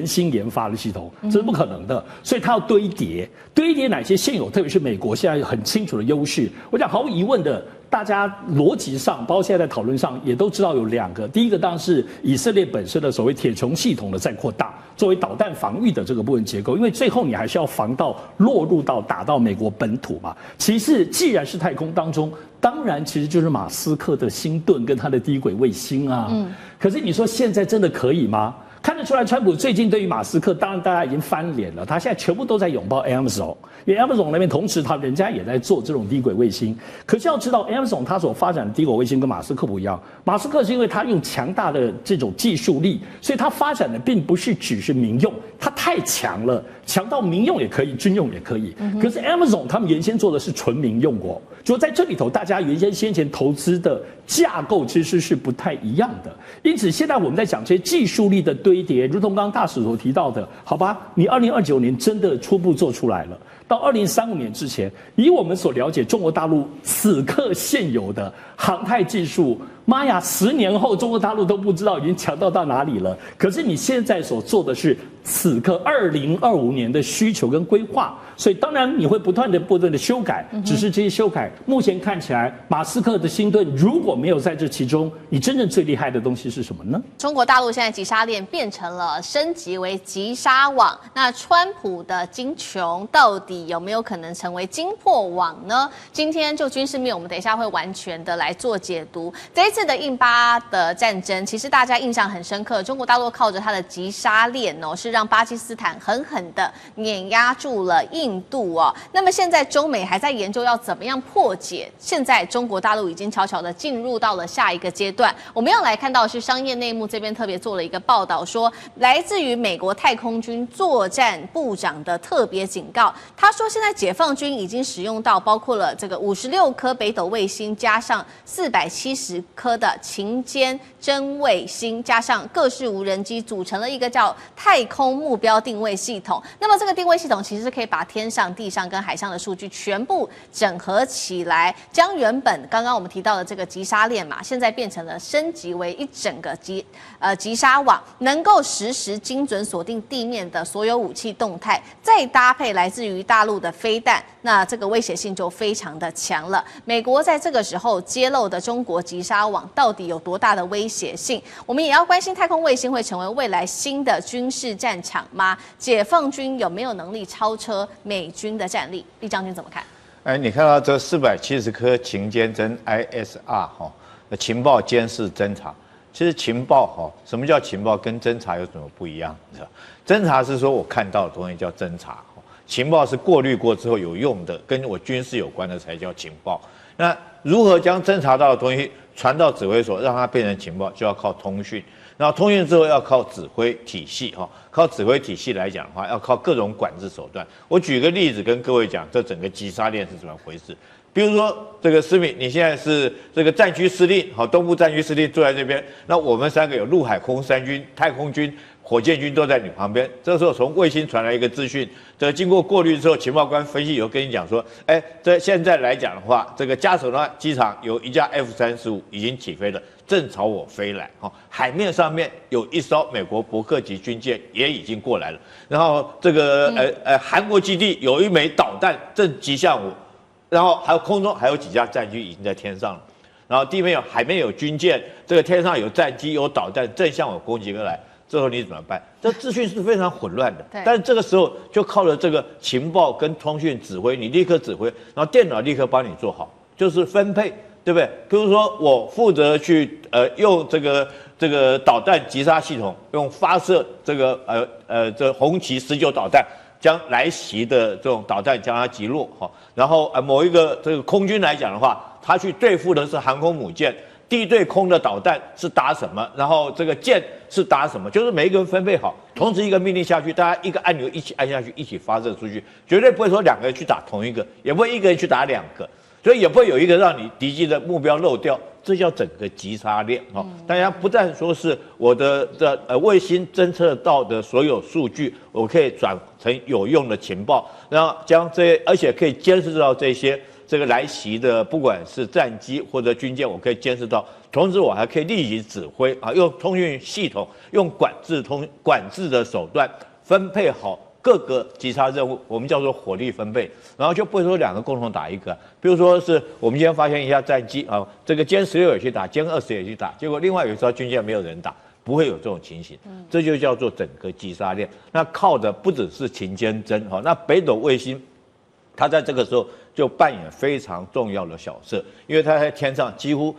新研发的系统，这是不可能的。所以它要堆叠哪些现有，特别是美国现在有很清楚的优势。我讲毫无疑问的。大家逻辑上，包括现在在讨论上，也都知道有2个。第一个当然是以色列本身的所谓铁穹系统的再扩大，作为导弹防御的这个部分结构，因为最后你还是要防到落入到打到美国本土嘛。其次，既然是太空当中，当然其实就是马斯克的星盾跟他的低轨卫星啊。可是你说现在真的可以吗？看得出来，川普最近对于马斯克，当然大家已经翻脸了。他现在全部都在拥抱 Amazon， 因为 Amazon 那边同时人家也在做这种低轨卫星。可是要知道 ，Amazon 它所发展的低轨卫星跟马斯克不一样。马斯克是因为他用强大的这种技术力，所以他发展的并不是只是民用，它太强了，强到民用也可以，军用也可以。可是 Amazon 他们原先做的是纯民用哦，就在这里头，大家原先前投资的架构其实是不太一样的。因此，现在我们在讲这些技术力的堆叠，如同刚刚大使所提到的，好吧，你2029年真的初步做出来了，到2035年之前，以我们所了解中国大陆此刻现有的航太技术，妈呀，10年后中国大陆都不知道已经强到哪里了。可是你现在所做的是此刻2025年的需求跟规划，所以当然你会不断的修改，只是这些修改目前看起来，马斯克的星盾如果没有在这其中，你真正最厉害的东西是什么呢？中国大陆现在急杀链变成了升级为急杀网，那川普的金穹到底有没有可能成为金破网呢？今天就军事面，我们等一下会完全的来做解读。这一次的印巴的战争，其实大家印象很深刻，中国大陆靠着它的急杀链哦，是让巴基斯坦狠狠的碾压住了印度哦。那么现在中美还在研究要怎么样破解，现在中国大陆已经悄悄的进入到了下一个阶段。我们要来看到的是商业内幕这边特别做了一个报道，说来自于美国太空军作战部长的特别警告，他说现在解放军已经使用到包括了这个56颗北斗卫星，加上470颗的勤监侦卫星，加上各式无人机，组成了一个叫太空目标定位系统。那么这个定位系统其实可以把天上、地上跟海上的数据全部整合起来，将原本刚刚我们提到的这个急杀链嘛，现在变成了升级为一整个急杀网，能够实时精准锁定地面的所有武器动态，再搭配来自于大陆的飞弹，那这个威胁性就非常的强了。美国在这个时候揭露的中国急杀网到底有多大的威胁性？我们也要关心太空卫星会成为未来新的军事战场吗？解放军有没有能力超车美军的战力？厉将军怎么看？你看到这470颗勤监侦 ISR 情报监视侦察，其实情报什么叫情报？跟侦察有什么不一样？侦察是说我看到的东西叫侦察，情报是过滤过之后有用的，跟我军事有关的才叫情报。那如何将侦察到的东西传到指挥所，让它变成情报，就要靠通讯。然后通讯之后要靠指挥体系，靠指挥体系来讲的话，要靠各种管制手段。我举个例子跟各位讲，这整个急杀链是怎么回事。比如说这个思敏，你现在是这个战区司令，东部战区司令坐在这边，那我们3个有陆海空三军、太空军、火箭军都在你旁边。这时候从卫星传来一个资讯，这经过过滤之后，情报官分析以后跟你讲说，这现在来讲的话，这个嘉手纳机场有一架 F-35已经起飞了，正朝我飞来。海面上面有一艘美国伯克级军舰也已经过来了。然后这个韩国基地有一枚导弹正击向我。然后还有空中还有几架战机已经在天上了，然后地面海面有军舰，这个天上有战机有导弹正向我攻击而来，这时候你怎么办？这资讯是非常混乱的，但是这个时候就靠了这个情报跟通讯指挥，你立刻指挥，然后电脑立刻帮你做好，就是分配，对不对？比如说我负责去用这个导弹击杀系统，用发射这个这红旗19导弹。将来袭的这种导弹将它击落，然后某一个这个空军来讲的话，他去对付的是航空母舰，地对空的导弹是打什么，然后这个舰是打什么，就是每一个人分配好，同时一个命令下去，大家一个按钮一起按下去，一起发射出去，绝对不会说2个人去打同一个，也不会一个人去打2个，所以也不会有一个让你敌机的目标漏掉。这叫整个急杀链大家不但说是我的卫星侦测到的所有数据，我可以转成有用的情报，然后将而且可以监视到这些这个来袭的，不管是战机或者军舰，我可以监视到，同时我还可以立即指挥用通讯系统，用管制的手段分配好各个急杀任务，我们叫做火力分配，然后就不会说2个共同打一个。比如说是我们今天发现一架战机这个歼16也去打，歼20也去打，结果另外有一艘军舰没有人打，不会有这种情形。这就叫做整个击杀链。那靠的不只是勤监侦哈，那北斗卫星，它在这个时候就扮演非常重要的角色，因为它在天上几乎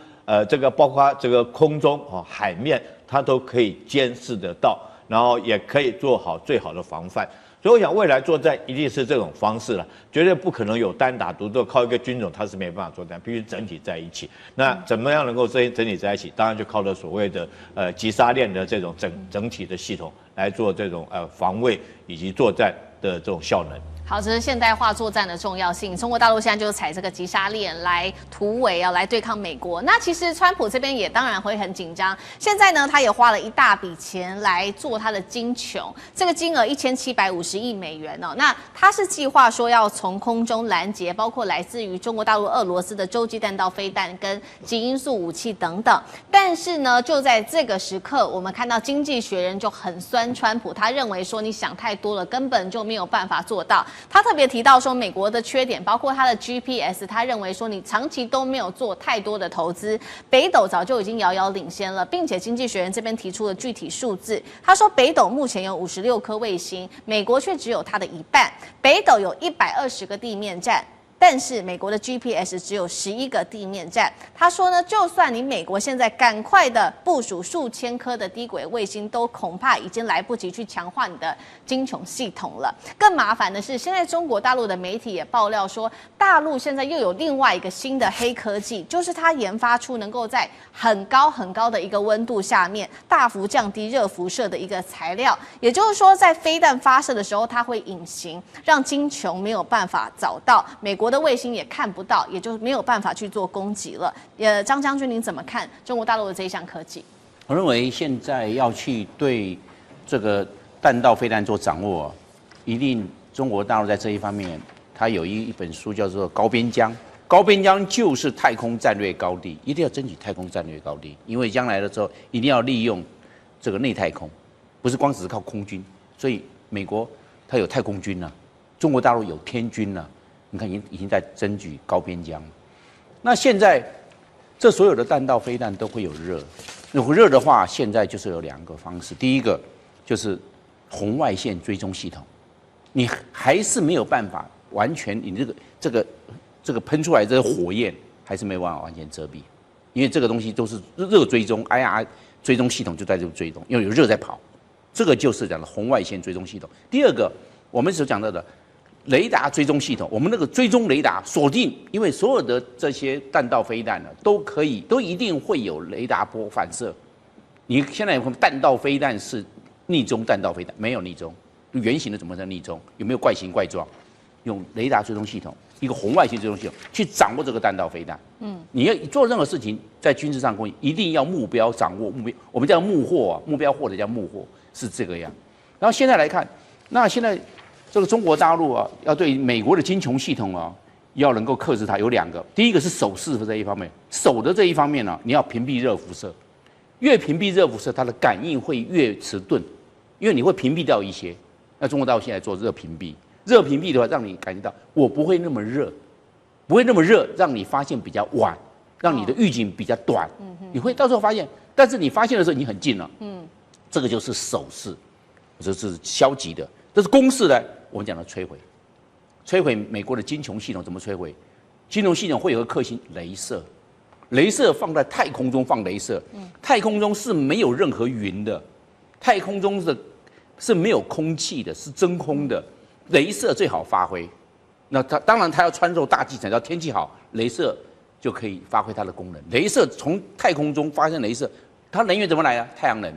这个包括这个空中海面，它都可以监视得到，然后也可以做好最好的防范。所以我想未来作战一定是这种方式了，绝对不可能有单打独斗，靠一个军种它是没办法作战，必须整体在一起。那怎么样能够整体在一起？当然就靠着所谓的击杀链的这种整体的系统来做这种防卫以及作战的这种效能。好，这是现代化作战的重要性。中国大陆现在就是踩这个击杀链来突围来对抗美国。那其实川普这边也当然会很紧张。现在呢，他也花了一大笔钱来做他的金穹，这个金额1750亿美元哦。那他是计划说要从空中拦截，包括来自于中国大陆、俄罗斯的洲际弹道飞弹跟极音速武器等等。但是呢，就在这个时刻，我们看到《经济学人》就很酸川普，他认为说你想太多了，根本就没有办法做到。他特别提到说，美国的缺点包括它的 GPS， 他认为说你长期都没有做太多的投资，北斗早就已经遥遥领先了，并且经济学人这边提出了具体数字，他说北斗目前有56颗卫星，美国却只有它的一半，北斗有120个地面站。但是美国的 GPS 只有11个地面站。他说呢，就算你美国现在赶快的部署数千颗的低轨卫星，都恐怕已经来不及去强化你的金穹系统了。更麻烦的是，现在中国大陆的媒体也爆料说，大陆现在又有另外一个新的黑科技，就是它研发出能够在很高很高的一个温度下面大幅降低热辐射的一个材料。也就是说，在飞弹发射的时候，它会隐形，让金穹没有办法找到，美国的卫星也看不到，也就没有办法去做攻击了。张将军，您怎么看中国大陆的这一项科技？我认为现在要去对这个弹道飞弹做掌握，一定中国大陆在这一方面，它有一本书叫做《高边疆》，高边疆就是太空战略高地，一定要争取太空战略高地，因为将来的时候一定要利用这个内太空，不是光只是靠空军，所以美国它有太空军了，中国大陆有天军了。你看，已经在争取高边疆。那现在，这所有的弹道飞弹都会有热。有热的话，现在就是有2个方式。第一个就是红外线追踪系统，你还是没有办法完全，你这个喷出来这个火焰还是没有办法完全遮蔽，因为这个东西都是热追踪 ，IR 追踪系统就在这追踪，因为有热在跑。这个就是讲的红外线追踪系统。第二个，我们所讲到的。雷达追踪系统，我们那个追踪雷达锁定，因为所有的这些弹道飞弹呢，都一定会有雷达波反射。你现在有弹道飞弹是逆中弹道飞弹，没有逆中，圆形的怎么能逆中？有没有怪形怪状？用雷达追踪系统，一个红外线追踪系统去掌握这个弹道飞弹。你要做任何事情，在军事上攻击，一定要目标掌握目标，我们叫目获目标或者叫目获是这个样。然后现在来看，那现在。这个中国大陆要对美国的金穹系统要能够克制它，有2个。第一个是手势的这一方面，手的这一方面呢，你要屏蔽热辐射，越屏蔽热辐射，它的感应会越迟钝，因为你会屏蔽掉一些。那中国大陆现在做热屏蔽，热屏蔽的话，让你感觉到我不会那么热，不会那么热，让你发现比较晚，让你的预警比较短。你会到时候发现，但是你发现的时候已经很近了。这个就是手势，这是消极的。这是攻势呢，我们讲的摧毁美国的金穹系统怎么摧毁？金融系统会有个克星，雷射，雷射放在太空中放雷射，太空中是没有任何云的，太空中是没有空气的，是真空的，雷射最好发挥。那它当然它要穿透大气层，要天气好，雷射就可以发挥它的功能。雷射从太空中发生雷射，它能源怎么来啊？太阳能。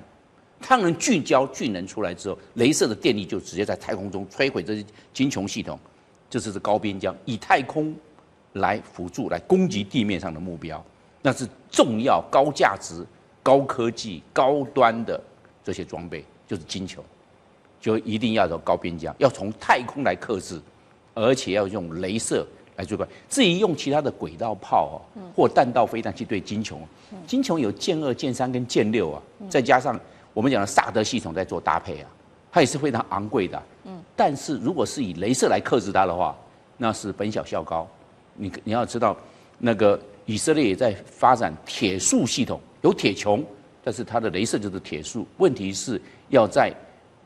太阳能聚焦聚能出来之后，雷射的电力就直接在太空中摧毁这些金穹系统，这是高边疆，以太空来辅助来攻击地面上的目标，那是重要、高价值、高科技、高端的这些装备，就是金穹，就一定要有高边疆，要从太空来克制，而且要用雷射来追关。至于用其他的轨道炮或弹道飞弹去对金穹，金穹有舰2、舰3跟舰6再加上。我们讲的萨德系统在做搭配它也是非常昂贵的。但是如果是以雷射来克制它的话，那是本小效高。你要知道，那个以色列也在发展铁树系统，有铁穹，但是它的镭射就是铁树，问题是要在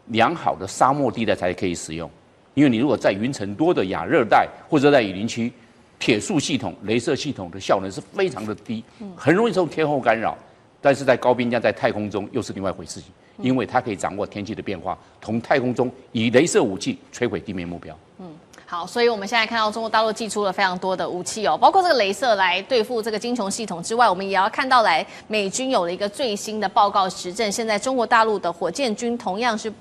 良好的沙漠地带才可以使用，因为你如果在云层多的亚热带或者在雨林区，铁树系统、镭射系统的效能是非常的低，很容易受天候干扰。但是在高滨江在太空中又是另外一回事情，因为它可以掌握天气的变化，从太空中以镭射武器摧毁地面目标。好，所以我们现在看到中国大陆祭出了非常多的武器哦，包括这个镭射来对付这个精穹系统之外，我们也要看到美军有了一个最新的报告实证，现在中国大陆的火箭军同样是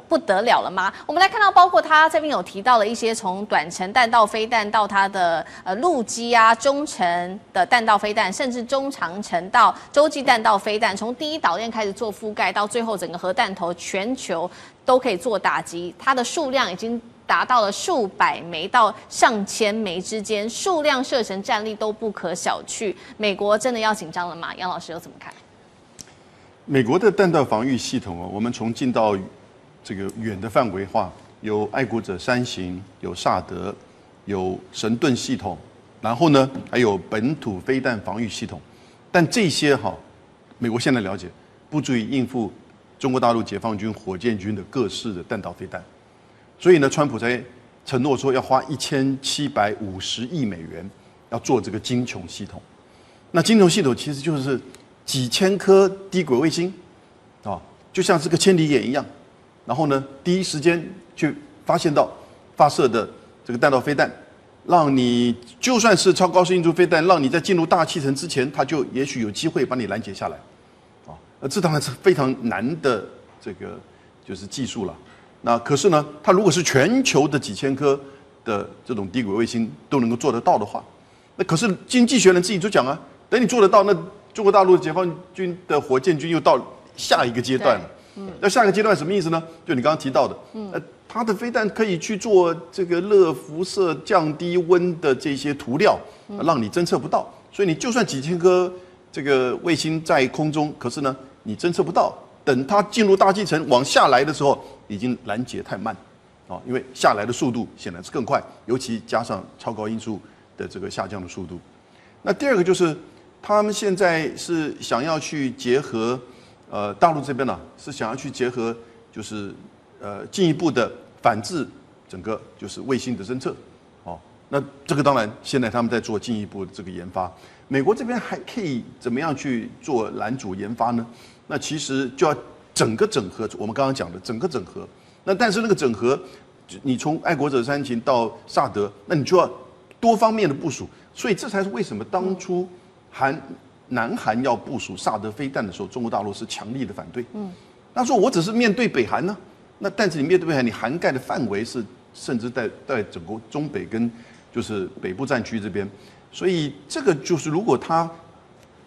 不得了了吗？我们来看到，包括他这边有提到了一些从短程弹道飞弹到它的陆基啊、中程的弹道飞弹，甚至中长程到洲际弹道飞弹，从第一岛链开始做覆盖，到最后整个核弹头全球都可以做打击，它的数量已经达到了数百枚到上千枚之间，数量、射程、战力都不可小觑。美国真的要紧张了吗？杨老师又怎么看？美国的弹道防御系统我们从近到这个远的范围化，有爱国者3型，有萨德，有神盾系统，然后呢还有本土飞弹防御系统，但这些美国现在了解不足以应付中国大陆解放军火箭军的各式的弹道飞弹，所以呢，川普才承诺说要花1750亿美元要做这个精穹系统。那精穹系统其实就是几千颗低轨卫星，就像是个千里眼一样。然后呢，第一时间去发现到发射的这个弹道飞弹，让你就算是超高音速飞弹，让你在进入大气层之前，它就也许有机会把你拦截下来，这当然是非常难的这个就是技术了。那可是呢，它如果是全球的几千颗的这种低轨卫星都能够做得到的话，那可是经济学人自己就讲啊，等你做得到，那中国大陆解放军的火箭军又到下一个阶段了。那下一个阶段什么意思呢？就你刚刚提到的，它的飞弹可以去做这个热辐射、降低温的这些涂料，让你侦测不到。所以你就算几千颗这个卫星在空中，可是呢，你侦测不到。等它进入大气层往下来的时候，已经拦截太慢，因为下来的速度显然是更快，尤其加上超高音速的这个下降的速度。那第二个就是他们现在是想要去结合。大陆这边呢是想要去结合，就是进一步的反制整个就是卫星的侦测，那这个当然现在他们在做进一步的这个研发。美国这边还可以怎么样去做拦阻研发呢？那其实就要整个整合，我们刚刚讲的整个整合。那但是那个整合，你从爱国者3型到萨德，那你就要多方面的部署。所以这才是为什么当初南韩要部署萨德飞弹的时候，中国大陆是强力的反对。他说我只是面对北韩呢，那但是你面对北韩，你涵盖的范围是甚至在整个中北跟就是北部战区这边，所以这个就是如果它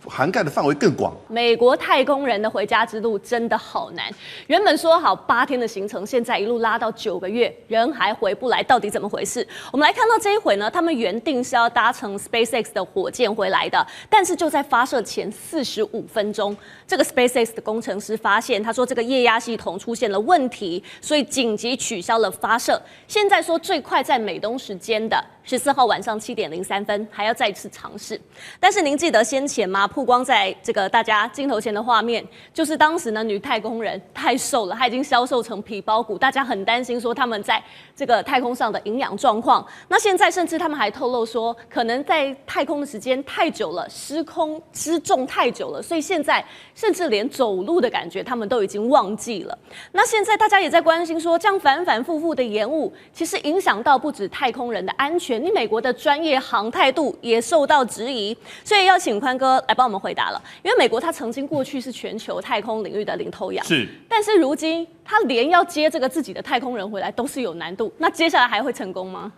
涵盖的范围更广。美国太空人的回家之路真的好难，原本说好8天的行程，现在一路拉到9个月，人还回不来，到底怎么回事？我们来看到这一回呢，他们原定是要搭乘 SpaceX 的火箭回来的，但是就在发射前45分钟，这个 SpaceX 的工程师发现，他说这个液压系统出现了问题，所以紧急取消了发射。现在说最快在美东时间的14号晚上7点03分还要再次尝试。但是您记得先前吗？曝光在这个大家镜头前的画面，就是当时呢女太空人太瘦了，她已经消瘦成皮包骨，大家很担心说他们在这个太空上的营养状况。那现在甚至他们还透露说，可能在太空的时间太久了，失重太久了，所以现在甚至连走路的感觉他们都已经忘记了。那现在大家也在关心说，这样反反复复的延误，其实影响到不止太空人的安全，你美国的专业航太度也受到质疑，所以要请宽哥来帮我们回答了。因为美国它曾经过去是全球太空领域的领头羊，是，但是如今它连要接这个自己的太空人回来都是有难度，那接下来还会成功吗？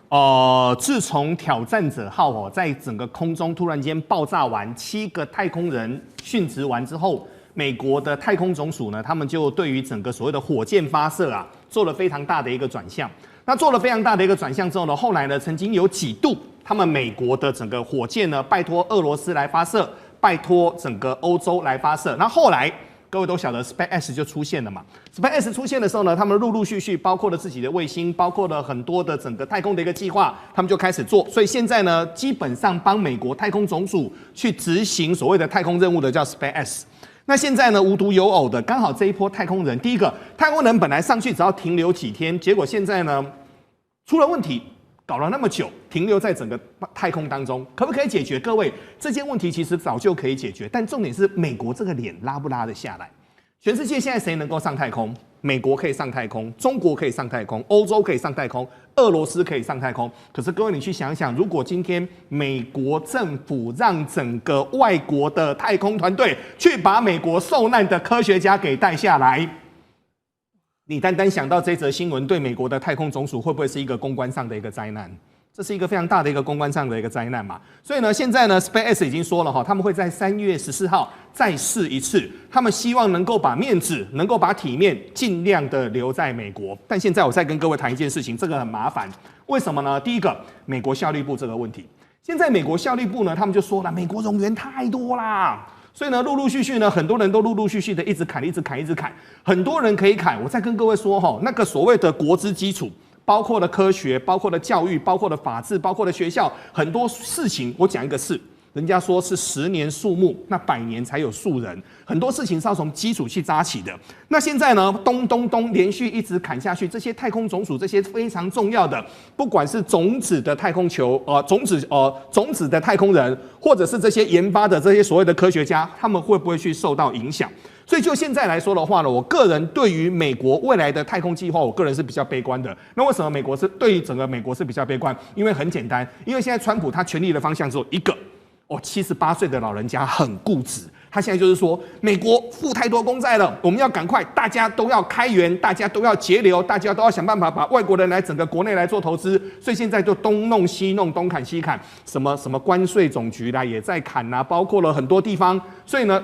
自从挑战者号在整个空中突然间爆炸完，7个太空人殉职完之后，美国的太空总署呢，他们就对于整个所谓的火箭发射做了非常大的一个转向。那做了非常大的一个转向之后呢，后来呢，曾经有几度，他们美国的整个火箭呢，拜托俄罗斯来发射，拜托整个欧洲来发射。那后来各位都晓得 SpaceX 就出现了嘛。SpaceX 出现的时候呢，他们陆陆续续包括了自己的卫星，包括了很多的整个太空的一个计划，他们就开始做。所以现在呢，基本上帮美国太空总署去执行所谓的太空任务的叫 SpaceX。那现在呢，无独有偶的，刚好这一波太空人，第一个太空人本来上去只要停留几天，结果现在呢出了问题。搞了那么久，停留在整个太空当中，可不可以解决？各位，这件问题其实早就可以解决，但重点是美国这个脸拉不拉得下来？全世界现在谁能够上太空？美国可以上太空，中国可以上太空，欧洲可以上太空，俄罗斯可以上太空。可是各位，你去想想，如果今天美国政府让整个外国的太空团队去把美国受难的科学家给带下来，你单单想到这则新闻，对美国的太空总署会不会是一个公关上的一个灾难？这是一个非常大的一个公关上的一个灾难嘛。所以呢，现在呢 ，SpaceX 已经说了哈，他们会在3月14号再试一次，他们希望能够把面子、能够把体面尽量的留在美国。但现在我再跟各位谈一件事情，这个很麻烦，为什么呢？第一个，美国效率部这个问题，现在美国效率部呢，他们就说了，美国冗员太多啦。所以呢，陆陆续续呢，很多人都陆陆续续的一直砍，很多人可以砍。我再跟各位说哈，那个所谓的国之基础，包括了科学，包括了教育，包括了法治，包括了学校，很多事情，我讲一个事。人家说是10年树木，那100年才有树人。很多事情是要从基础去扎起的。那现在呢，咚连续一直砍下去，这些太空总署这些非常重要的，不管是种子的太空球，种子的太空人，或者是这些研发的这些所谓的科学家，他们会不会去受到影响？所以就现在来说的话呢，我个人对于美国未来的太空计划，我个人是比较悲观的。那为什么对于整个美国是比较悲观？因为很简单，因为现在川普他权力的方向只有一个。78岁的老人家很固执，他现在就是说，美国负太多公债了，我们要赶快，大家都要开源，大家都要节流，大家都要想办法把外国人来整个国内来做投资，所以现在就东弄西弄，东砍西砍，什么关税总局啦也在砍啦，包括了很多地方，所以呢，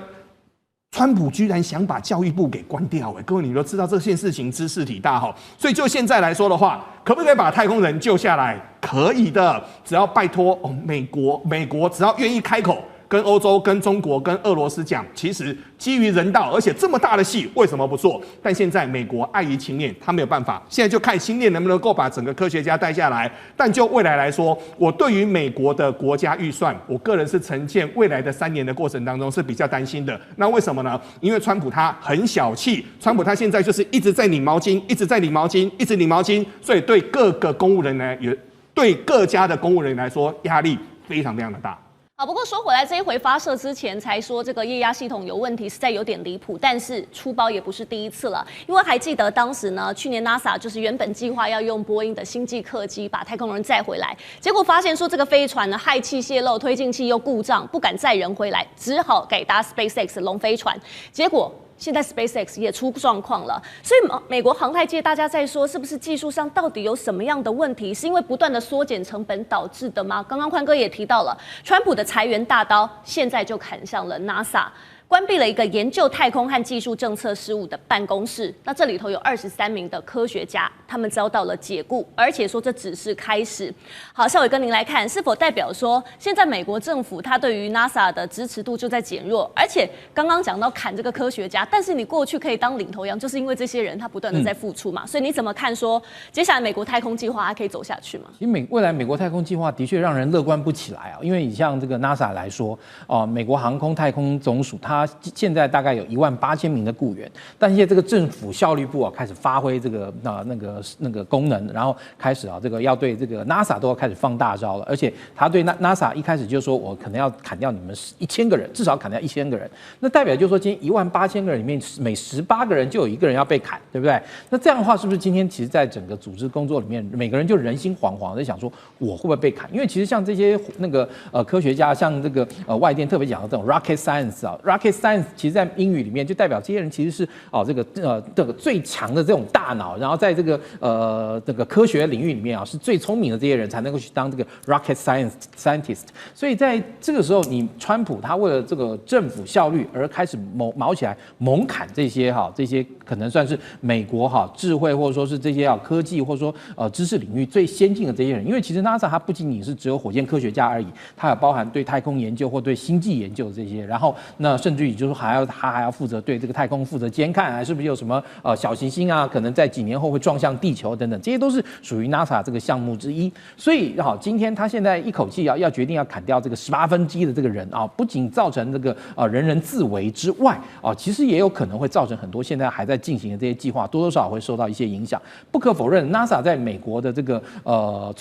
川普居然想把教育部给关掉，各位你都知道这件事情知识体大哈，所以就现在来说的话，可不可以把太空人救下来？可以的，只要拜托美国只要愿意开口跟欧洲、跟中国、跟俄罗斯讲，其实基于人道，而且这么大的戏为什么不做？但现在美国碍于情面，他没有办法，现在就看星链能不能够把整个科学家带下来。但就未来来说，我对于美国的国家预算，我个人是呈现未来的3年的过程当中是比较担心的。那为什么呢？因为川普他很小气，川普他现在就是一直在拧毛巾，一直在拧毛巾，所以对各个公务人员对各家的公务人员来说，压力非常非常的大。好，不过说回来，这一回发射之前才说这个液压系统有问题，实在有点离谱。但是出包也不是第一次了，因为还记得当时呢，去年 NASA 就是原本计划要用波音的星际客机把太空人载回来，结果发现说这个飞船呢氦气泄漏，推进器又故障，不敢载人回来，只好改搭 SpaceX 龙飞船，结果现在 SpaceX 也出状况了，所以美国航太界大家在说，是不是技术上到底有什么样的问题？是因为不断的缩减成本导致的吗？刚刚宽哥也提到了，川普的裁员大刀现在就砍向了 NASA。关闭了一个研究太空和技术政策事务的办公室，那这里头有23名的科学家，他们遭到了解雇，而且说这只是开始。好，孝瑋跟您来看，是否代表说现在美国政府它对于 NASA 的支持度就在减弱？而且刚刚讲到砍这个科学家，但是你过去可以当领头羊，就是因为这些人他不断的在付出嘛，所以你怎么看说接下来美国太空计划还可以走下去吗？其实未来美国太空计划的确让人乐观不起来啊，因为你像这个 NASA 来说，美国航空太空总署它现在大概有18000名的雇员，但现在这个政府效率部开始发挥这个那个功能，然后开始这个要对这个 NASA 都要开始放大招了，而且他对 NASA 一开始就说我可能要砍掉你们1000个人，至少砍掉1000个人，那代表就是说今天18000个人里面每18个人就有1个人要被砍，对不对？那这样的话是不是今天其实在整个组织工作里面，每个人就人心惶惶在想说我会不会被砍？因为其实像这些科学家，像这个外电特别讲的这种 rocket science 其实在英语里面就代表这些人其实是这个最强的这种大脑，然后在这个科学领域里面是最聪明的这些人才能够去当这个 rocket scientist。所以在这个时候，你川普他为了这个政府效率而开始毛起来猛砍这些可能算是美国智慧或者说是这些科技或者说知识领域最先进的这些人，因为其实 NASA 它不仅仅是只有火箭科学家而已，它有包含对太空研究或对星际研究的这些，然后那甚甚至于就是他还要负责对这个太空负责监看啊，是不是有什么小行星啊，可能在几年后会撞向地球等等，这些都是属于 NASA 这个项目之一。所以今天他现在一口气要决定要砍掉这个1/8的这个人啊，不仅造成这个人人自危之外啊，其实也有可能会造成很多现在还在进行的这些计划多多少少会受到一些影响。不可否认 ，NASA 在美国的这个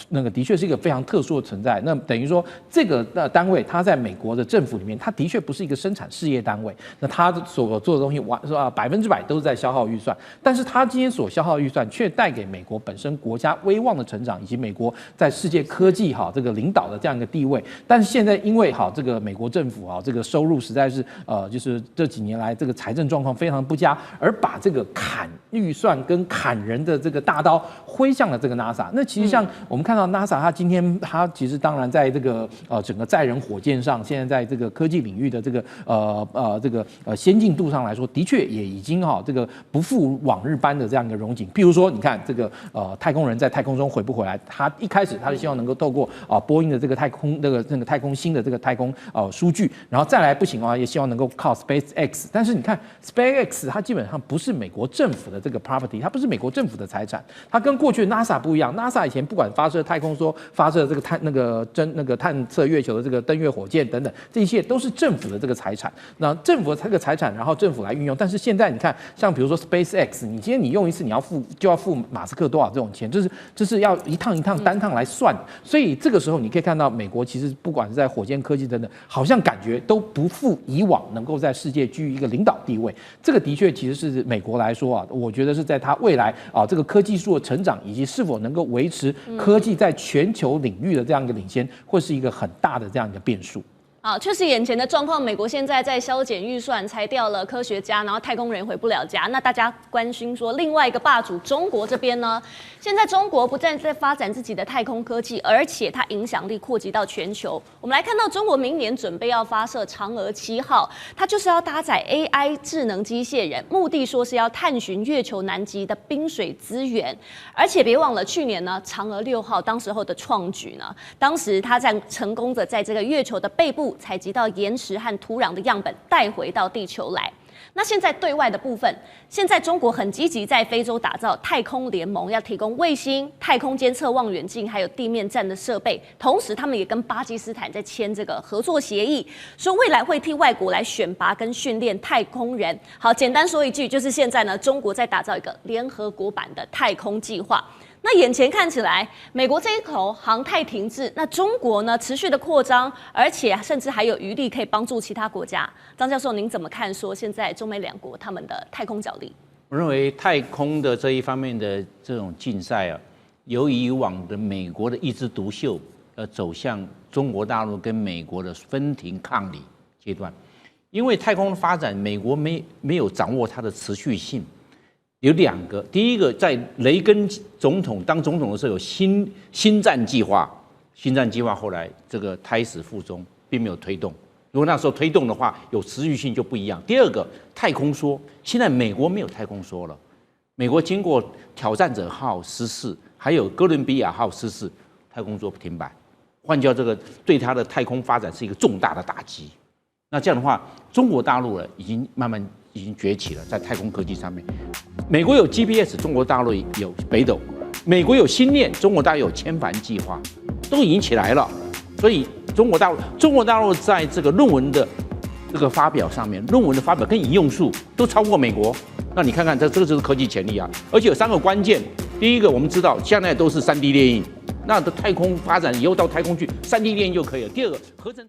那个的确是一个非常特殊的存在。那等于说这个单位它在美国的政府里面，它的确不是一个生产事业单位。那它所做的东西100%都是在消耗预算，但是它今天所消耗预算却带给美国本身国家威望的成长，以及美国在世界科技这个领导的这样一个地位。但是现在因为这个美国政府这个收入实在是就是这几年来这个财政状况非常不佳，而把这个砍预算跟砍人的这个大刀挥向了这个 NASA。那其实像我们看到 NASA， 它今天它其实当然在这个整个载人火箭上，现在在这个科技领域的这个先进度上来说，的确也已经这个不复往日般的这样一个荣景。譬如说，你看这个太空人在太空中回不回来，他一开始他是希望能够透过波音的这个太空那个太空星的这个太空数据，然后再来不行的话，也希望能够靠 SpaceX。但是你看 SpaceX， 它基本上不是美国政府的这个 property， 它不是美国政府的财产，它跟过去的 NASA 不一样。NASA 以前不管发射太空梭、发射这个探测月球的这个登月火箭等等，这一切都是政府的这个财产。那政府的这个财产，然后政府来运用。但是现在你看，像比如说 SpaceX， 你今天你用一次，你就要付马斯克多少这种钱，这是要一趟单趟来算。所以这个时候你可以看到，美国其实不管是在火箭科技等等，好像感觉都不复以往能够在世界居于一个领导地位。这个的确其实是美国来说我觉得是在它未来这个科技术的成长以及是否能够维持科技在全球领域的这样一个领先，会是一个很大的这样一个变数。好，确实眼前的状况，美国现在在削减预算，裁掉了科学家，然后太空人回不了家。那大家关心说，另外一个霸主中国这边呢？现在中国不但在发展自己的太空科技，而且它影响力扩及到全球。我们来看到中国明年准备要发射嫦娥7号，它就是要搭载 AI 智能机械人，目的说是要探寻月球南极的冰水资源。而且别忘了，去年呢，嫦娥6号当时候的创举呢，当时它成功的在这个月球的背部采集到岩石和土壤的样本，带回到地球来。那现在对外的部分，现在中国很积极在非洲打造太空联盟，要提供卫星、太空监测望远镜，还有地面站的设备。同时，他们也跟巴基斯坦在签这个合作协议，说未来会替外国来选拔跟训练太空人。好，简单说一句，就是现在呢，中国在打造一个联合国版的太空计划。那眼前看起来，美国这一口航太停滞，那中国呢持续的扩张，而且甚至还有余力可以帮助其他国家。张教授，您怎么看？说现在中美两国他们的太空角力？我认为太空的这一方面的这种竞赛由以往的美国的一枝独秀，走向中国大陆跟美国的分庭抗礼阶段。因为太空的发展，美国没有掌握它的持续性。有2个，第一个在雷根总统当总统的时候有星战计划，星战计划后来这个胎死腹中，并没有推动。如果那时候推动的话，有持续性就不一样。第二个，太空梭，现在美国没有太空梭了，美国经过挑战者号失事，还有哥伦比亚号失事，太空梭停摆，换叫这个对它的太空发展是一个重大的打击。那这样的话，中国大陆已经慢慢崛起了，在太空科技上面，美国有 GPS， 中国大陆有北斗；美国有星链，中国大陆有千帆计划，都已经起来了。所以中国大陆在这个论文的这个发表上面，论文的发表跟引用数都超过美国。那你看看这个就是科技潜力啊！而且有3个关键，第一个我们知道现在都是3D 列印，那的太空发展以后到太空去3D 列印就可以了。第二个合成。